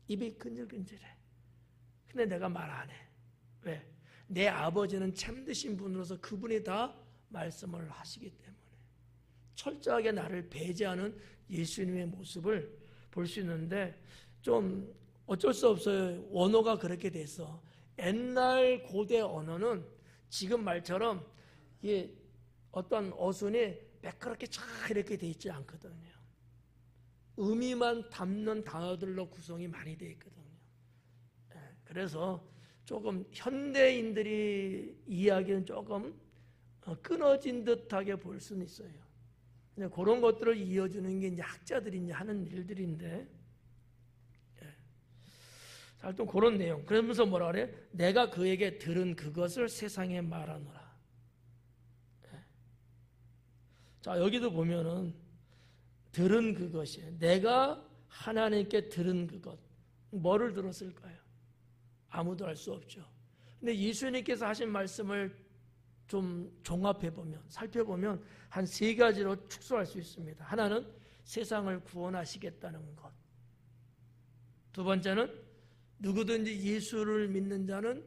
입이 근질근질해. 근데 내가 말 안 해. 왜? 내 아버지는 참되신 분으로서 그분이 다 말씀을 하시기 때문에 철저하게 나를 배제하는 예수님의 모습을 볼 수 있는데, 좀 어쩔 수 없어요. 언어가 그렇게 돼서. 옛날 고대 언어는 지금 말처럼 이게 어떤 어순이 매끄럽게 쫙 이렇게 돼 있지 않거든요. 의미만 담는 단어들로 구성이 많이 돼 있거든요. 그래서 조금 현대인들이 이야기는 조금 끊어진 듯하게 볼 수는 있어요. 그런 것들을 이어주는 게 이제 학자들이 이제 하는 일들인데, 하여튼 그런 내용. 그러면서 뭐라 그래? 내가 그에게 들은 그것을 세상에 말하노라. 자, 여기도 보면은 들은 그것이에요. 내가 하나님께 들은 그것. 뭐를 들었을까요? 아무도 알 수 없죠. 근데 예수님께서 하신 말씀을 좀 종합해보면, 살펴보면 한 3가지로 축소할 수 있습니다. 하나는 세상을 구원하시겠다는 것. 두 번째는 누구든지 예수를 믿는 자는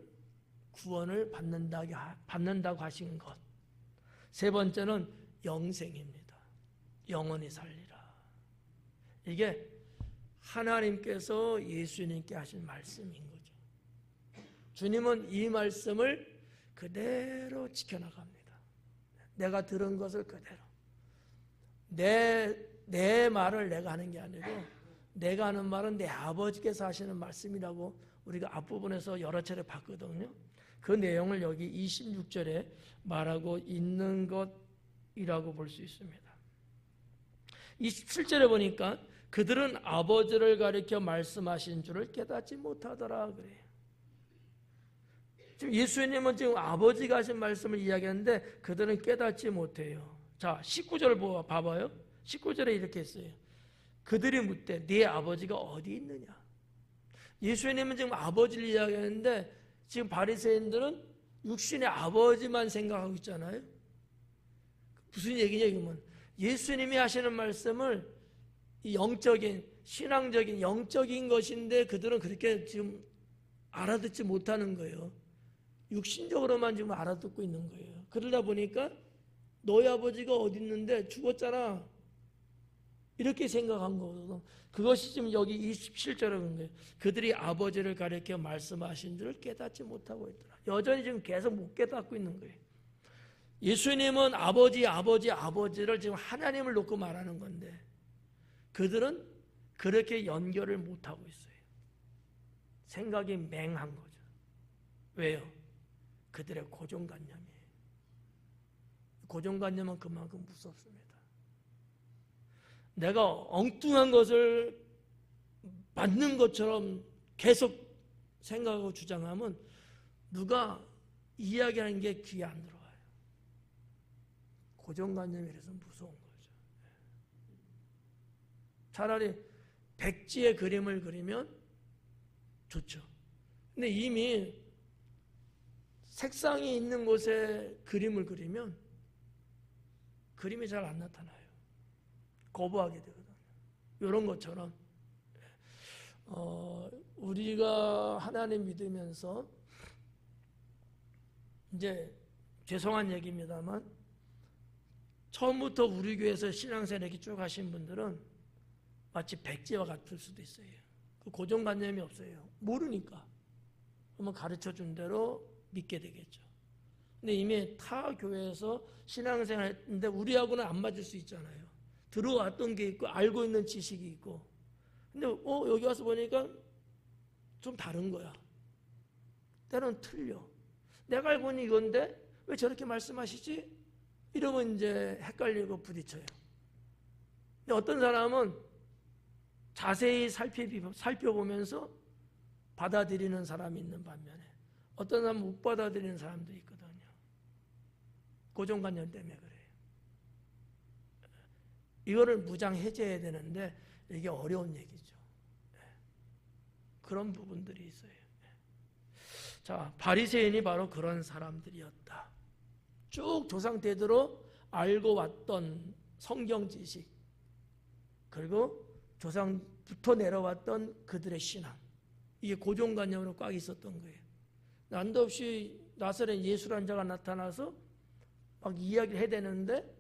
구원을 받는다고 하신 것. 세 번째는 영생입니다. 영원히 살리라. 이게 하나님께서 예수님께 하신 말씀인 거죠. 주님은 이 말씀을 그대로 지켜나갑니다. 내가 들은 것을 그대로. 내 말을 내가 하는 게 아니고 내가 하는 말은 내 아버지께서 하시는 말씀이라고 우리가 앞부분에서 여러 차례 봤거든요. 그 내용을 여기 26절에 말하고 있는 것이라고 볼 수 있습니다. 27절에 보니까 그들은 아버지를 가리켜 말씀하신 줄을 깨닫지 못하더라 그래요. 지금 예수님은 지금 아버지가 하신 말씀을 이야기하는데 그들은 깨닫지 못해요. 자, 19절 봐봐요. 19절에 이렇게 했어요. 그들이 묻되 네 아버지가 어디 있느냐? 예수님은 지금 아버지를 이야기하는데 지금 바리새인들은 육신의 아버지만 생각하고 있잖아요. 무슨 얘기냐 이거면 예수님이 하시는 말씀을 영적인, 신앙적인, 영적인 것인데 그들은 그렇게 지금 알아듣지 못하는 거예요. 육신적으로만 지금 알아듣고 있는 거예요. 그러다 보니까 너희 아버지가 어디 있는데 죽었잖아. 이렇게 생각한 거거든. 그것이 지금 여기 27절에 그런 거예요. 그들이 아버지를 가리켜 말씀하신 줄을 깨닫지 못하고 있더라. 여전히 지금 계속 못 깨닫고 있는 거예요. 예수님은 아버지를 지금 하나님을 놓고 말하는 건데 그들은 그렇게 연결을 못하고 있어요. 생각이 맹한 거죠. 왜요? 그들의 고정관념이에요. 고정관념은 그만큼 무섭습니다. 내가 엉뚱한 것을 맞는 것처럼 계속 생각하고 주장하면 누가 이야기하는 게 귀에 안 들어와요. 고정관념이라서 무서운 거죠. 차라리 백지의 그림을 그리면 좋죠. 근데 이미 색상이 있는 곳에 그림을 그리면 그림이 잘 안 나타나요. 거부하게 되거든요. 이런 것처럼 우리가 하나님 믿으면서 이제 죄송한 얘기입니다만 처음부터 우리 교회에서 신앙생활 이렇게 쭉 하신 분들은 마치 백지와 같을 수도 있어요. 그 고정관념이 없어요. 모르니까. 그러면 가르쳐준 대로 믿게 되겠죠. 근데 이미 타 교회에서 신앙생활 했는데 우리하고는 안 맞을 수 있잖아요. 들어왔던 게 있고 알고 있는 지식이 있고 근데 여기 와서 보니까 좀 다른 거야. 때로는 틀려. 내가 알고 있는 이건데 왜 저렇게 말씀하시지? 이러면 이제 헷갈리고 부딪혀요. 근데 어떤 사람은 자세히 살펴보면서 받아들이는 사람이 있는 반면에 어떤 사람은 못 받아들이는 사람도 있거든요. 고정관념 때문에 그래요. 이거를 무장해제해야 되는데 이게 어려운 얘기죠. 그런 부분들이 있어요. 자, 바리새인이 바로 그런 사람들이었다. 쭉 조상 대대로 알고 왔던 성경 지식, 그리고 조상부터 내려왔던 그들의 신앙, 이게 고정관념으로 꽉 있었던 거예요. 난도없이 나사렛 예수라는 자가 나타나서 막 이야기를 해야 되는데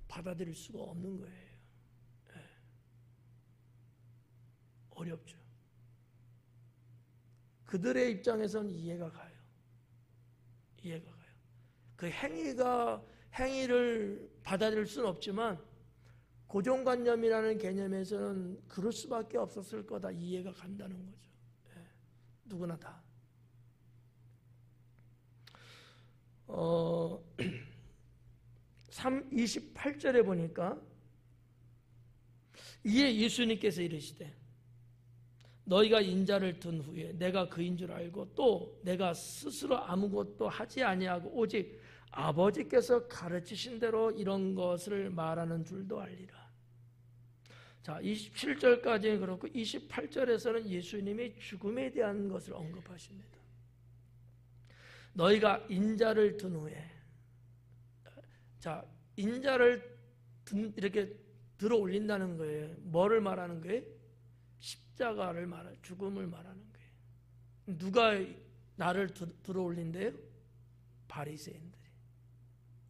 받아들일 수가 없는 거예요. 어렵죠. 그들의 입장에서는 이해가 가요. 이해가 가요. 그 행위를 받아들일 수는 없지만 고정관념이라는 개념에서는 그럴 수밖에 없었을 거다, 이해가 간다는 거죠. 누구나 다. 28절에 보니까 이에 예수님께서 이르시되 너희가 인자를 둔 후에 내가 그인 줄 알고 또 내가 스스로 아무것도 하지 아니하고 오직 아버지께서 가르치신 대로 이런 것을 말하는 줄도 알리라. 자, 27절까지는 그렇고 28절에서는 예수님의 죽음에 대한 것을 언급하십니다. 너희가 인자를 둔 후에, 자, 인자를 이렇게 들어 올린다는 거예요. 뭐를 말하는 거예요? 십자가를 말하는, 죽음을 말하는 거예요. 누가 나를 들어 올린대요? 바리새인들이.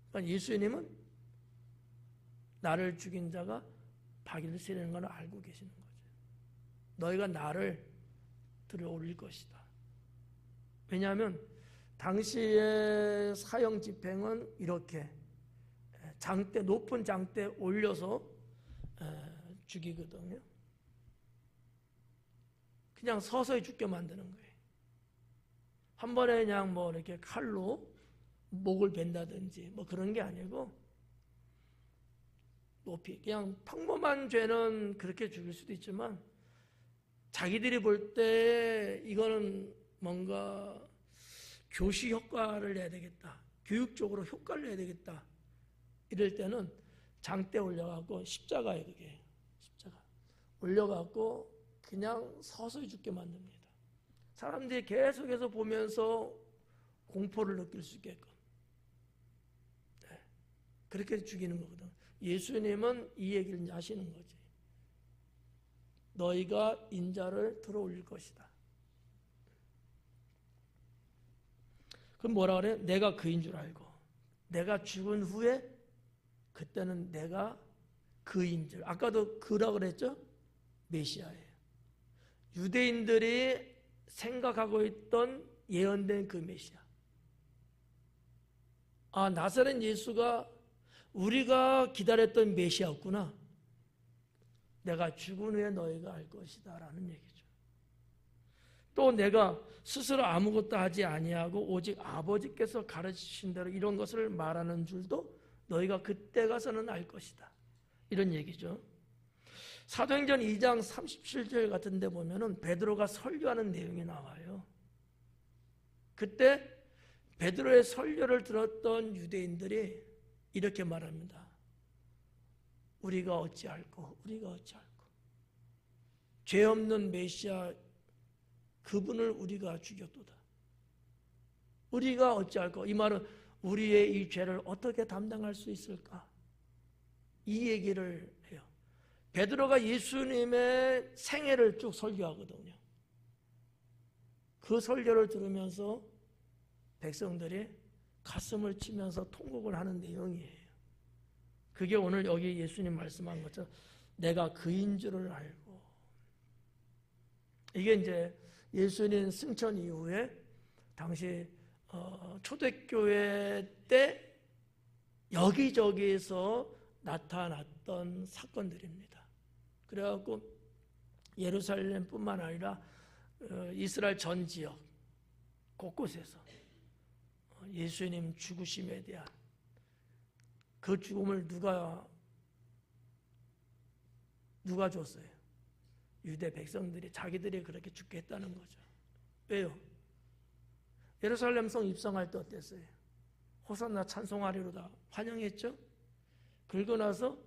그러니까 예수님은 나를 죽인 자가 바리새인인 걸 알고 계시는 거죠. 너희가 나를 들어 올릴 것이다. 왜냐하면 당시의 사형 집행은 이렇게 장대, 높은 장대에 올려서 죽이거든요. 그냥 서서히 죽게 만드는 거예요. 한 번에 그냥 뭐 이렇게 칼로 목을 벤다든지 뭐 그런 게 아니고 높이, 그냥 평범한 죄는 그렇게 죽일 수도 있지만 자기들이 볼 때 이거는 뭔가 교시 효과를 내야 되겠다, 교육적으로 효과를 내야 되겠다, 이럴 때는 장대 올려갖고 십자가에, 그게 십자가 올려갖고 그냥 서서히 죽게 만듭니다. 사람들이 계속해서 보면서 공포를 느낄 수 있게끔 그렇게 죽이는 거거든. 예수님은 이 얘기를 이제 하시는 거지. 너희가 인자를 들어 올릴 것이다. 그럼 뭐라 그래? 내가 그인 줄 알고, 내가 죽은 후에 그때는 내가 그인 줄. 아까도 그라 그랬죠? 메시아예요. 유대인들이 생각하고 있던 예언된 그 메시아. 아, 나사렛 예수가 우리가 기다렸던 메시아였구나. 내가 죽은 후에 너희가 알 것이다 라는 얘기죠. 또 내가 스스로 아무것도 하지 아니하고 오직 아버지께서 가르치신 대로 이런 것을 말하는 줄도 너희가 그때 가서는 알 것이다, 이런 얘기죠. 사도행전 2장 37절 같은 데 보면은 베드로가 설교하는 내용이 나와요. 그때 베드로의 설교를 들었던 유대인들이 이렇게 말합니다. 우리가 어찌할꼬, 우리가 어찌할꼬. 죄 없는 메시아 그분을 우리가 죽였도다. 우리가 어찌할꼬. 이 말은 우리의 이 죄를 어떻게 담당할 수 있을까? 이 얘기를 해요. 베드로가 예수님의 생애를 쭉 설교하거든요. 그 설교를 들으면서 백성들이 가슴을 치면서 통곡을 하는 내용이에요. 그게 오늘 여기 예수님 말씀한 것처럼 내가 그인 줄을 알고. 이게 이제 예수님 승천 이후에 당시 초대교회 때 여기저기에서 나타났던 사건들입니다. 그래갖고 예루살렘뿐만 아니라 이스라엘 전 지역 곳곳에서 예수님 죽으심에 대한 그 죽음을 누가 줬어요? 유대 백성들이 자기들이 그렇게 죽게 했다는 거죠. 왜요? 예루살렘 성 입성할 때 어땠어요? 호산나 찬송하리로다 환영했죠? 그러고 나서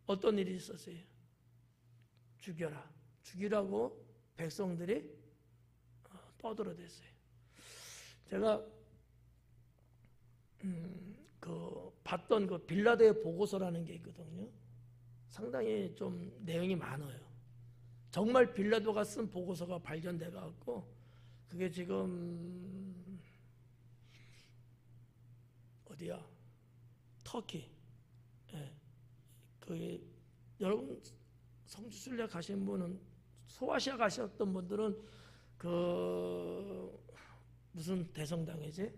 어떤 일이 있었어요? 죽여라, 죽이라고 백성들이 떠들어댔어요. 제가 봤던 그 빌라도의 보고서라는 게 있거든요. 상당히 좀 내용이 많아요. 정말 빌라도가 쓴 보고서가 발견돼 갖고 그게 지금 어디야? 터키. 예. 그게 여러분 성지순례 가신 분은 소아시아 가셨던 분들은 그 무슨 대성당이지?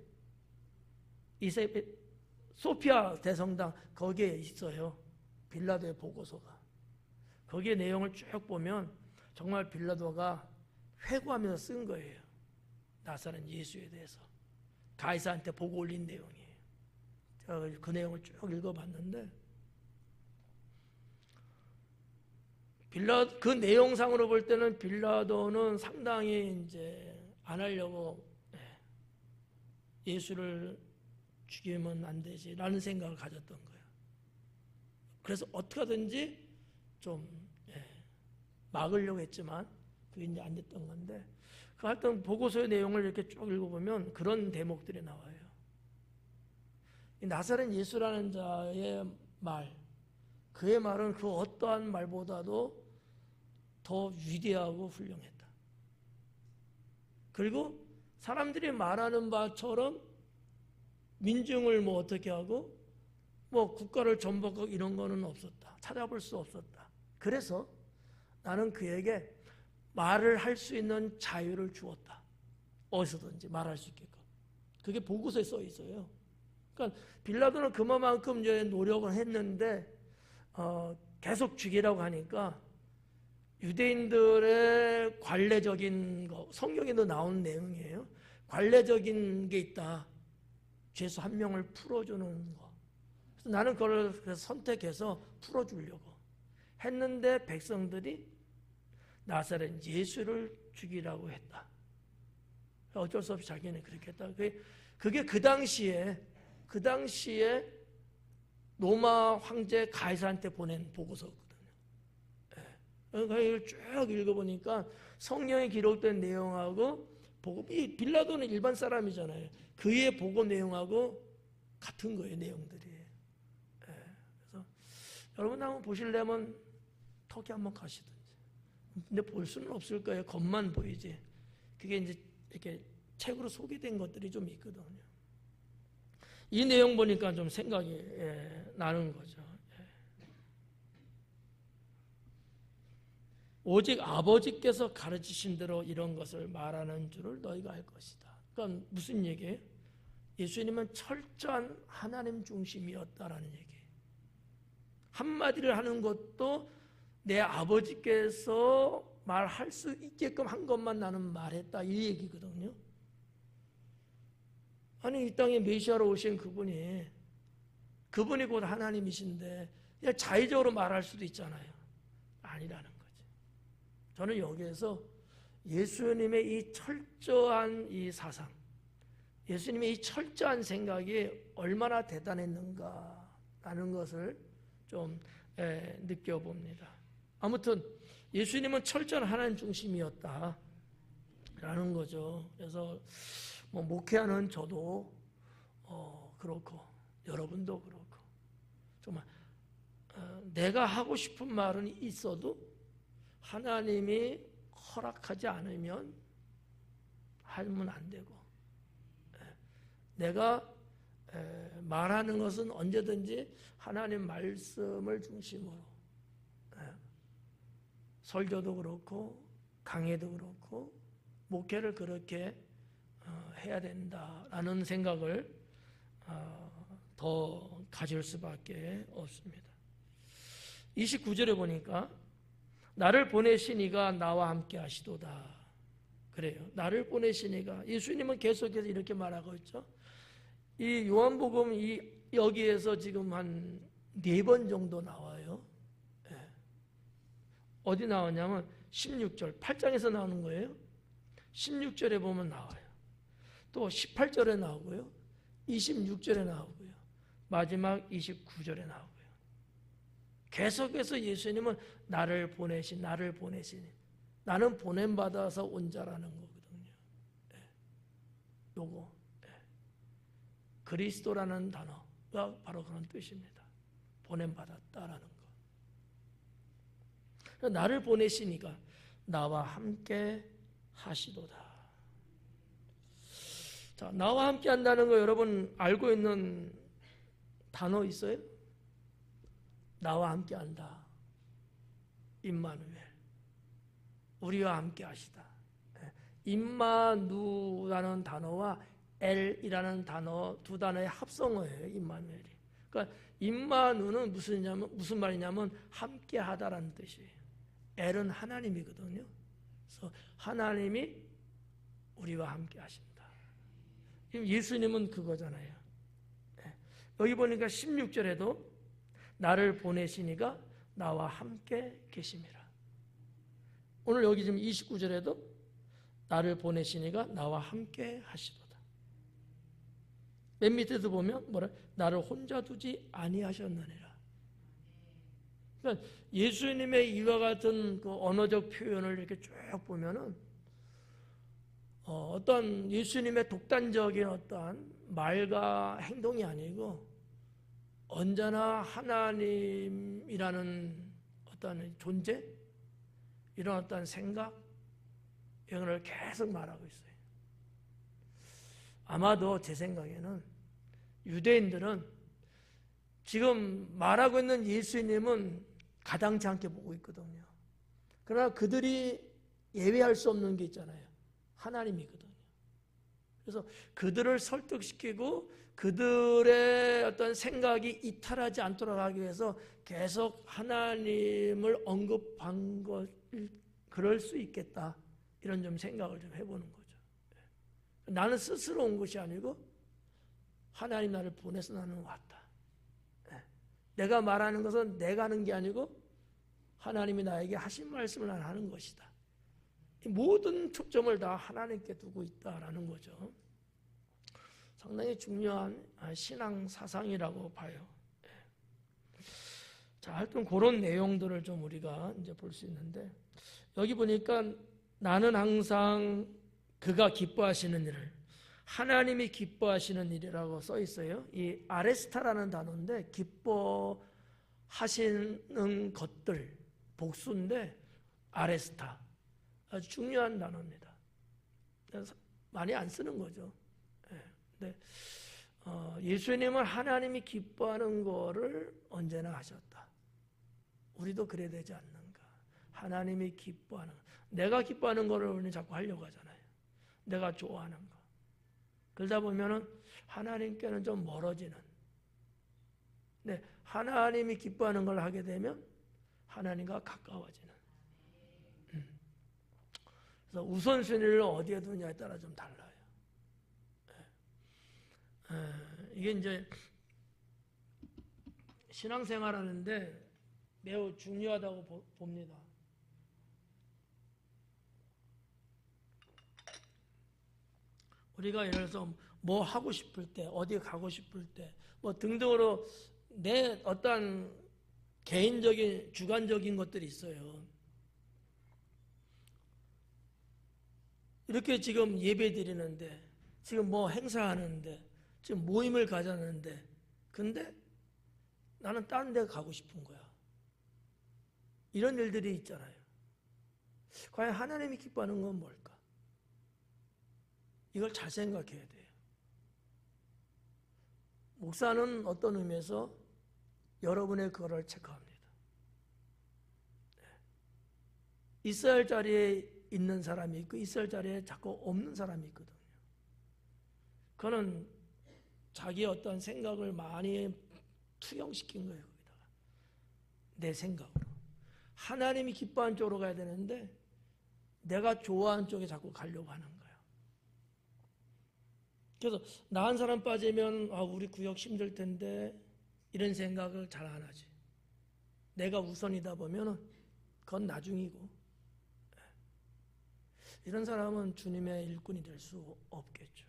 소피아 대성당 거기에 있어요. 빌라도의 보고서가. 거기에 내용을 쭉 보면 정말 빌라도가 회고하면서 쓴 거예요. 나사렛 예수에 대해서. 가이사한테 보고 올린 내용이에요. 제가 그 내용을 쭉 읽어봤는데 그 내용상으로 볼 때는 빌라도는 상당히 이제 안 하려고 예수를 죽이면 안 되지라는 생각을 가졌던 거예요. 그래서 어떻게 하든지 좀 막으려고 했지만 그게 이제 안 됐던 건데 그 하여튼 보고서의 내용을 이렇게 쭉 읽어보면 그런 대목들이 나와요. 이 나사렛 예수라는 자의 말, 그의 말은 그 어떠한 말보다도 더 위대하고 훌륭했다. 그리고 사람들이 말하는 바처럼 민중을 뭐 어떻게 하고 뭐 국가를 전복하고 이런 거는 없었다. 찾아볼 수 없었다. 그래서 나는 그에게 말을 할 수 있는 자유를 주었다. 어디서든지 말할 수 있게끔. 그게 보고서에 써 있어요. 그러니까 빌라도는 그만큼 이제 노력을 했는데 계속 죽이라고 하니까 유대인들의 관례적인 거, 성경에도 나오는 내용이에요. 관례적인 게 있다. 죄수 한 명을 풀어주는 거. 그래서 나는 그걸 선택해서 풀어주려고 했는데 백성들이 나사렛 예수를 죽이라고 했다. 어쩔 수 없이 자기는 그렇게 했다. 그게 그 당시에 로마 황제 가이사한테 보낸 보고서거든요. 그러니까 이걸 쭉 읽어보니까 성경에 기록된 내용하고 이 빌라도는 일반 사람이잖아요. 그의 보고 내용하고 같은 거예요, 내용들이. 그래서 여러분 한번 보시려면 터키 한번 가시든지. 근데 볼 수는 없을 거예요. 겉만 보이지. 그게 이제 이렇게 책으로 소개된 것들이 좀 있거든요. 이 내용 보니까 좀 생각이 나는 거죠. 오직 아버지께서 가르치신 대로 이런 것을 말하는 줄을 너희가 알 것이다. 그러니까 무슨 얘기예요? 예수님은 철저한 하나님 중심이었다라는 얘기예요. 한마디를 하는 것도 내 아버지께서 말할 수 있게끔 한 것만 나는 말했다 이 얘기거든요. 아니 이 땅에 메시아로 오신 그분이 곧 하나님이신데 그냥 자의적으로 말할 수도 있잖아요. 아니라는 거지. 저는 여기에서 예수님의 이 철저한 이 사상, 예수님의 이 철저한 생각이 얼마나 대단했는가라는 것을 좀 느껴봅니다. 아무튼 예수님은 철저한 하나님 중심이었다라는 거죠. 그래서 뭐 목회하는 저도 그렇고 여러분도 그렇고 정말 내가 하고 싶은 말은 있어도 하나님이 허락하지 않으면 하면 안 되고 내가 말하는 것은 언제든지 하나님 말씀을 중심으로 설교도 그렇고 강해도 그렇고 목회를 그렇게 해야 된다라는 생각을 더 가질 수밖에 없습니다. 29절에 보니까 나를 보내신 이가 나와 함께 하시도다. 그래요. 나를 보내신 이가. 예수님은 계속해서 이렇게 말하고 있죠. 이 요한복음 여기에서 지금 한 4번 정도 나와요. 어디 나오냐면 16절, 8장에서 나오는 거예요. 16절에 보면 나와요. 또 18절에 나오고요. 26절에 나오고요. 마지막 29절에 나오고요. 계속해서 예수님은 나를 보내신 나는 보냄받아서 온 자라는 거거든요. 요거 그리스도라는 단어가 바로 그런 뜻입니다. 보냄받았다라는 거. 나를 보내시니까 나와 함께 하시도다. 자, 나와 함께 한다는 거 여러분 알고 있는 단어 있어요? 나와 함께 한다. 임마누엘. 우리와 함께 하시다. 임마누라는 단어와 엘이라는 단어 두 단어의 합성어예요. 임마누엘이. 그러니까 임마누는 무슨 말이냐면 함께 하다라는 뜻이에요. 엘은 하나님이거든요. 그래서 하나님이 우리와 함께 하신다. 예수님은 그거잖아요. 여기 보니까 16절에도 나를 보내시니가 나와 함께 계심이라. 오늘 여기 지금 29절에도 나를 보내시니가 나와 함께 하시도다. 맨 밑에도 보면 뭐라? 나를 혼자 두지 아니하셨느니라. 그러니까 예수님의 이와 같은 그 언어적 표현을 이렇게 쭉 보면은 어떤 예수님의 독단적인 어떠한 말과 행동이 아니고 언제나 하나님이라는 어떤 존재, 이런 어떤 생각, 이런 걸 계속 말하고 있어요. 아마도 제 생각에는 유대인들은 지금 말하고 있는 예수님은 가당치 않게 보고 있거든요. 그러나 그들이 예외할 수 없는 게 있잖아요. 하나님이거든요. 그래서 그들을 설득시키고 그들의 어떤 생각이 이탈하지 않도록 하기 위해서 계속 하나님을 언급한 것, 그럴 수 있겠다. 이런 좀 생각을 좀 해보는 거죠. 나는 스스로 온 것이 아니고 하나님 나를 보내서 나는 왔다. 내가 말하는 것은 내가 하는 게 아니고 하나님이 나에게 하신 말씀을 난 하는 것이다. 모든 초점을 다 하나님께 두고 있다라는 거죠. 상당히 중요한 신앙 사상이라고 봐요. 자, 하여튼 그런 내용들을 좀 우리가 이제 볼 수 있는데, 여기 보니까 나는 항상 그가 기뻐하시는 일을, 하나님이 기뻐하시는 일이라고 써 있어요. 이 아레스타라는 단어인데 기뻐하시는 것들 복수인데 아레스타, 아주 중요한 단어입니다. 많이 안 쓰는 거죠. 근데 예수님은 하나님이 기뻐하는 거를 언제나 하셨다. 우리도 그래야 되지 않는가. 하나님이 기뻐하는 거. 내가 기뻐하는 거를 우리는 자꾸 하려고 하잖아요. 내가 좋아하는 거. 그러다 보면은 하나님께는 좀 멀어지는. 근데 하나님이 기뻐하는 걸 하게 되면 하나님과 가까워지는. 그래서 우선순위를 어디에 두냐에 따라 좀 달라요. 이게 이제 신앙생활 하는데 매우 중요하다고 봅니다. 우리가 예를 들어서 뭐 하고 싶을 때, 어디 가고 싶을 때, 뭐 등등으로 내 어떤 개인적인, 주관적인 것들이 있어요. 이렇게 지금 예배 드리는데, 지금 뭐 행사하는데, 지금 모임을 가자는데, 근데 나는 다른 데 가고 싶은 거야. 이런 일들이 있잖아요. 과연 하나님이 기뻐하는 건 뭘까? 이걸 잘 생각해야 돼요. 목사는 어떤 의미에서 여러분의 그거를 체크합니다. 있어야 할 자리에 있는 사람이 있고 있어야 할 자리에 자꾸 없는 사람이 있거든요. 그거는 자기의 어떤 생각을 많이 투영시킨 거예요. 거기다가 내 생각으로. 하나님이 기뻐하는 쪽으로 가야 되는데 내가 좋아하는 쪽에 자꾸 가려고 하는 거예요. 그래서 나 한 사람 빠지면 우리 구역 힘들 텐데 이런 생각을 잘 안 하지. 내가 우선이다 보면은 그건 나중이고, 이런 사람은 주님의 일꾼이 될 수 없겠죠.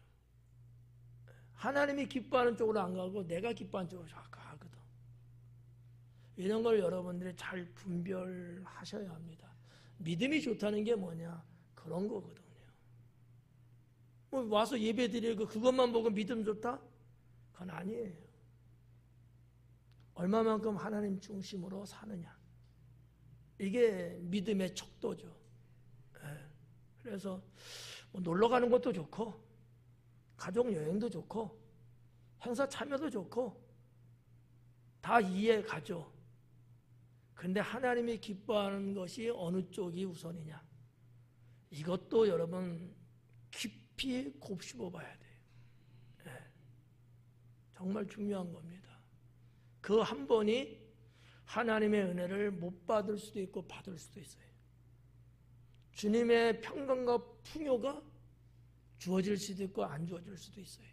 하나님이 기뻐하는 쪽으로 안 가고 내가 기뻐하는 쪽으로 가거든. 이런 걸 여러분들이 잘 분별하셔야 합니다. 믿음이 좋다는 게 뭐냐? 그런 거거든요. 뭐 와서 예배 드리고 그것만 보고 믿음 좋다? 그건 아니에요. 얼마만큼 하나님 중심으로 사느냐. 이게 믿음의 척도죠. 예. 그래서 뭐 놀러 가는 것도 좋고, 가족 여행도 좋고, 행사 참여도 좋고, 다 이해 가죠. 근데 하나님이 기뻐하는 것이 어느 쪽이 우선이냐. 이것도 여러분 깊이 곱씹어 봐야 돼요. 예. 정말 중요한 겁니다. 그 한 번이 하나님의 은혜를 못 받을 수도 있고 받을 수도 있어요. 주님의 평강과 풍요가 주어질 수도 있고 안 주어질 수도 있어요.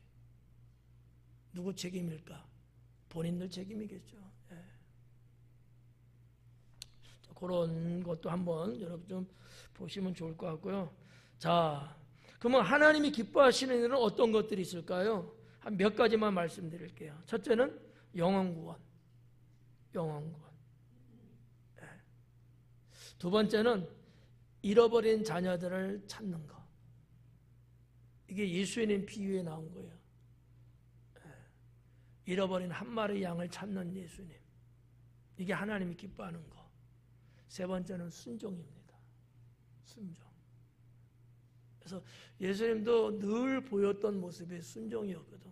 누구 책임일까? 본인들 책임이겠죠. 예. 그런 것도 한번 여러분 좀 보시면 좋을 것 같고요. 자, 그러면 하나님이 기뻐하시는 일은 어떤 것들이 있을까요? 한 몇 가지만 말씀드릴게요. 첫째는 영혼구원. 영혼구원. 예. 두 번째는 잃어버린 자녀들을 찾는 것. 이게 예수님 비유에 나온 거예요. 예. 잃어버린 한 마리 양을 찾는 예수님. 이게 하나님이 기뻐하는 거. 세 번째는 순종입니다. 순종. 그래서 예수님도 늘 보였던 모습이 순종이었거든요.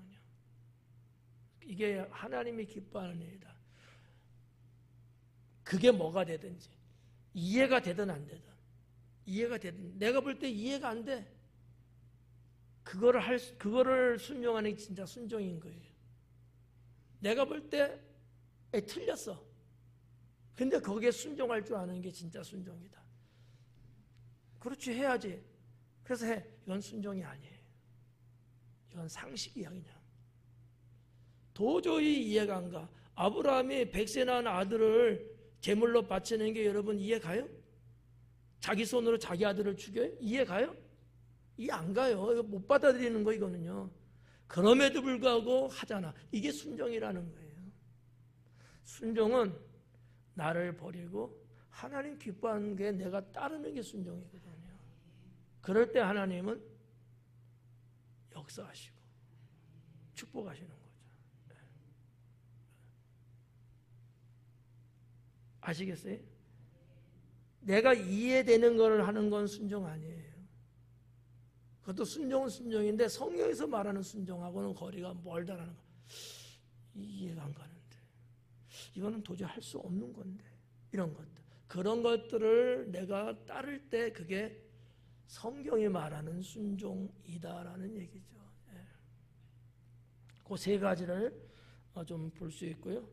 이게 하나님이 기뻐하는 일이다. 그게 뭐가 되든지 이해가 되든 안 되든 이해가 되든 내가 볼 때 이해가 안 돼. 그거를 순종하는 게 진짜 순종인 거예요. 내가 볼 때 틀렸어. 근데 거기에 순종할 줄 아는 게 진짜 순종이다. 그렇지 해야지. 그래서 해. 이건 순종이 아니에요. 이건 상식이야 그냥. 도저히 이해가 안 가. 아브라함이 100세 낳은 아들을 제물로 바치는 게 여러분 이해 가요? 자기 손으로 자기 아들을 죽여요? 이해 가요? 이해 안 가요. 이거 못 받아들이는 거 이거는요. 그럼에도 불구하고 하잖아. 이게 순종이라는 거예요. 순종은 나를 버리고 하나님 기뻐하는 게 내가 따르는 게 순종이거든요. 그럴 때 하나님은 역사하시고 축복하시는 거죠. 아시겠어요? 내가 이해되는 걸 하는 건 순종 아니에요. 그것도 순종은 순종인데 성경에서 말하는 순종하고는 거리가 멀다라는 거. 이해가 안 가는데. 이거는 도저히 할 수 없는 건데. 이런 것들. 그런 것들을 내가 따를 때 그게 성경이 말하는 순종이다라는 얘기죠. 그 세 가지를 좀 볼 수 있고요.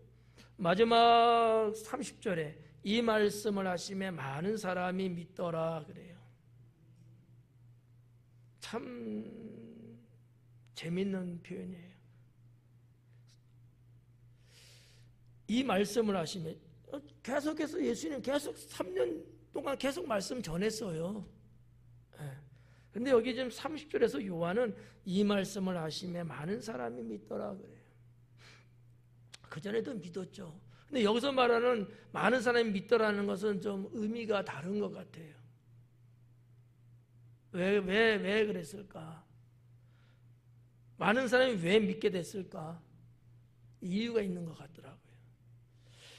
마지막 30절에 이 말씀을 하심에 많은 사람이 믿더라 그래요. 참 재밌는 표현이에요. 이 말씀을 하시면 계속해서 예수님 계속 3년 동안 계속 말씀 전했어요. 근데 여기 지금 30절에서 요한은 이 말씀을 하심에 많은 사람이 믿더라 그래요. 그전에도 믿었죠. 근데 여기서 말하는 많은 사람이 믿더라는 것은 좀 의미가 다른 것 같아요. 왜 그랬을까? 많은 사람이 왜 믿게 됐을까? 이유가 있는 것 같더라고요.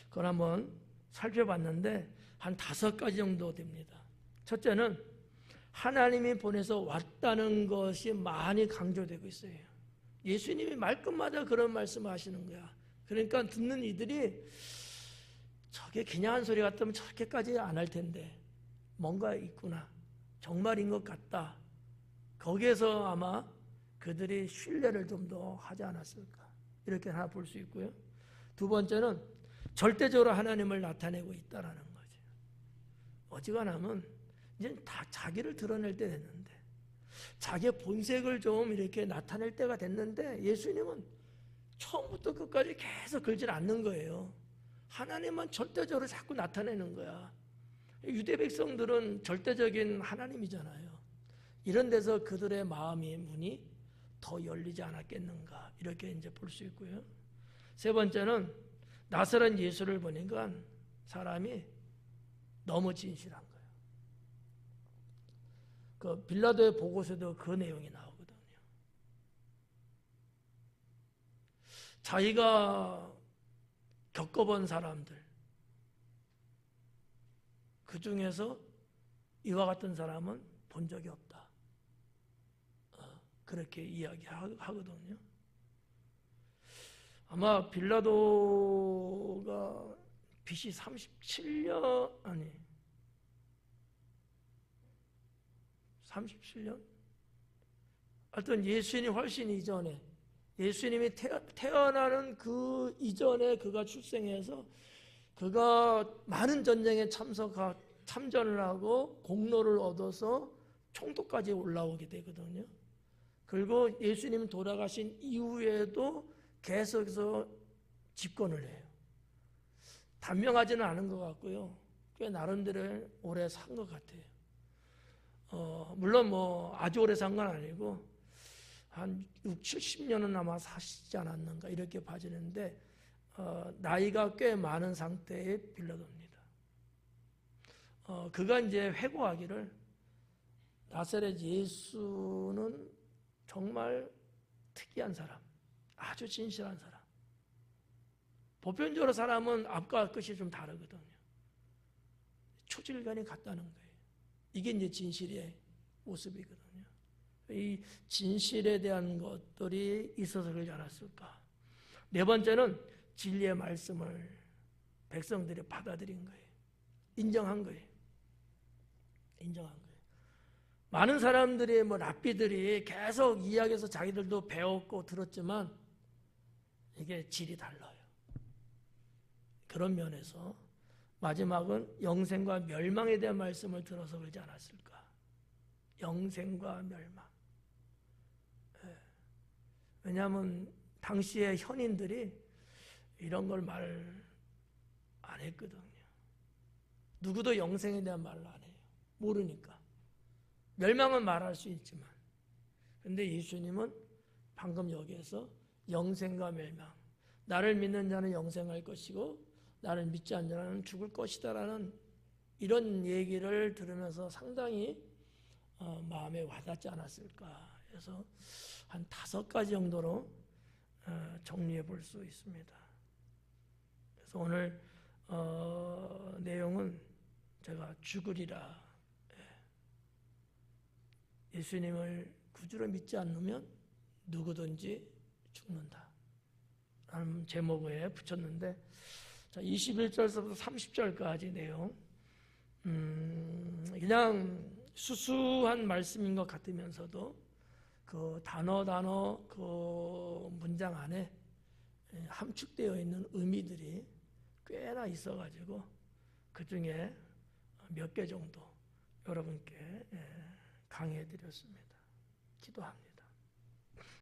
그걸 한번 살펴봤는데 한 5가지 정도 됩니다. 첫째는 하나님이 보내서 왔다는 것이 많이 강조되고 있어요. 예수님이 말끝마다 그런 말씀을 하시는 거야. 그러니까 듣는 이들이 저게 그냥 한 소리 같으면 저렇게까지 안 할 텐데 뭔가 있구나. 정말인 것 같다. 거기에서 아마 그들이 신뢰를 좀 더 하지 않았을까. 이렇게 하나 볼 수 있고요. 두 번째는 절대적으로 하나님을 나타내고 있다는 거죠. 어지간하면 이제 다 자기를 드러낼 때 됐는데 자기의 본색을 좀 이렇게 나타낼 때가 됐는데 예수님은 처음부터 끝까지 계속 그러질 않는 거예요. 하나님만 절대적으로 자꾸 나타내는 거야. 유대 백성들은 절대적인 하나님이잖아요. 이런 데서 그들의 마음의 문이 더 열리지 않았겠는가 이렇게 이제 볼 수 있고요. 세 번째는 나사렛 예수를 보니까 사람이 너무 진실한 거예요. 그 빌라도의 보고서도 그 내용이 나오거든요. 자기가 겪어본 사람들, 그 중에서 이와 같은 사람은 본 적이 없다. 그렇게 이야기하거든요. 아마 빌라도가 BC 37년, 아니 37년? 하여튼 예수님이 훨씬 이전에, 예수님이 태어나는 그 이전에 그가 출생해서 그가 많은 전쟁에 참전을 하고 공로를 얻어서 총독까지 올라오게 되거든요. 그리고 예수님 돌아가신 이후에도 계속해서 집권을 해요. 단명하지는 않은 것 같고요. 꽤 나름대로 오래 산 것 같아요. 물론 뭐 아주 오래 산 건 아니고 한 6, 70년은 아마 사시지 않았는가 이렇게 봐지는데 나이가 꽤 많은 상태의 빌라도입니다. 그가 이제 회고하기를 나사렛 예수는 정말 특이한 사람, 아주 진실한 사람. 보편적으로 사람은 앞과 끝이 좀 다르거든요. 초질간이 같다는 거예요. 이게 이제 진실의 모습이거든요. 이 진실에 대한 것들이 있어서 그러지 않았을까. 네 번째는 진리의 말씀을 백성들이 받아들인 거예요. 인정한 거예요. 인정한 거예요. 많은 사람들이 랍비들이 계속 이야기해서 자기들도 배웠고 들었지만 이게 질이 달라요. 그런 면에서 마지막은 영생과 멸망에 대한 말씀을 들어서 그러지 않았을까. 영생과 멸망. 왜냐하면 당시의 현인들이 이런 걸 말 안 했거든요. 누구도 영생에 대한 말을 안 해요. 모르니까. 멸망은 말할 수 있지만. 그런데 예수님은 방금 여기에서 영생과 멸망, 나를 믿는 자는 영생할 것이고 나를 믿지 않는 자는 죽을 것이다라는 이런 얘기를 들으면서 상당히 마음에 와닿지 않았을까 해서 한 5가지 정도로 정리해 볼 수 있습니다. 그래서 오늘 내용은 제가 죽으리라, 예수님을 구주로 믿지 않으면 누구든지 죽는다 라는 제목에 붙였는데, 자, 21절부터 30절까지 내용, 그냥 수수한 말씀인 것 같으면서도 그 단어 그 문장 안에 함축되어 있는 의미들이 꽤나 있어가지고 그 중에 몇 개 정도 여러분께 강의해 드렸습니다. 기도합니다.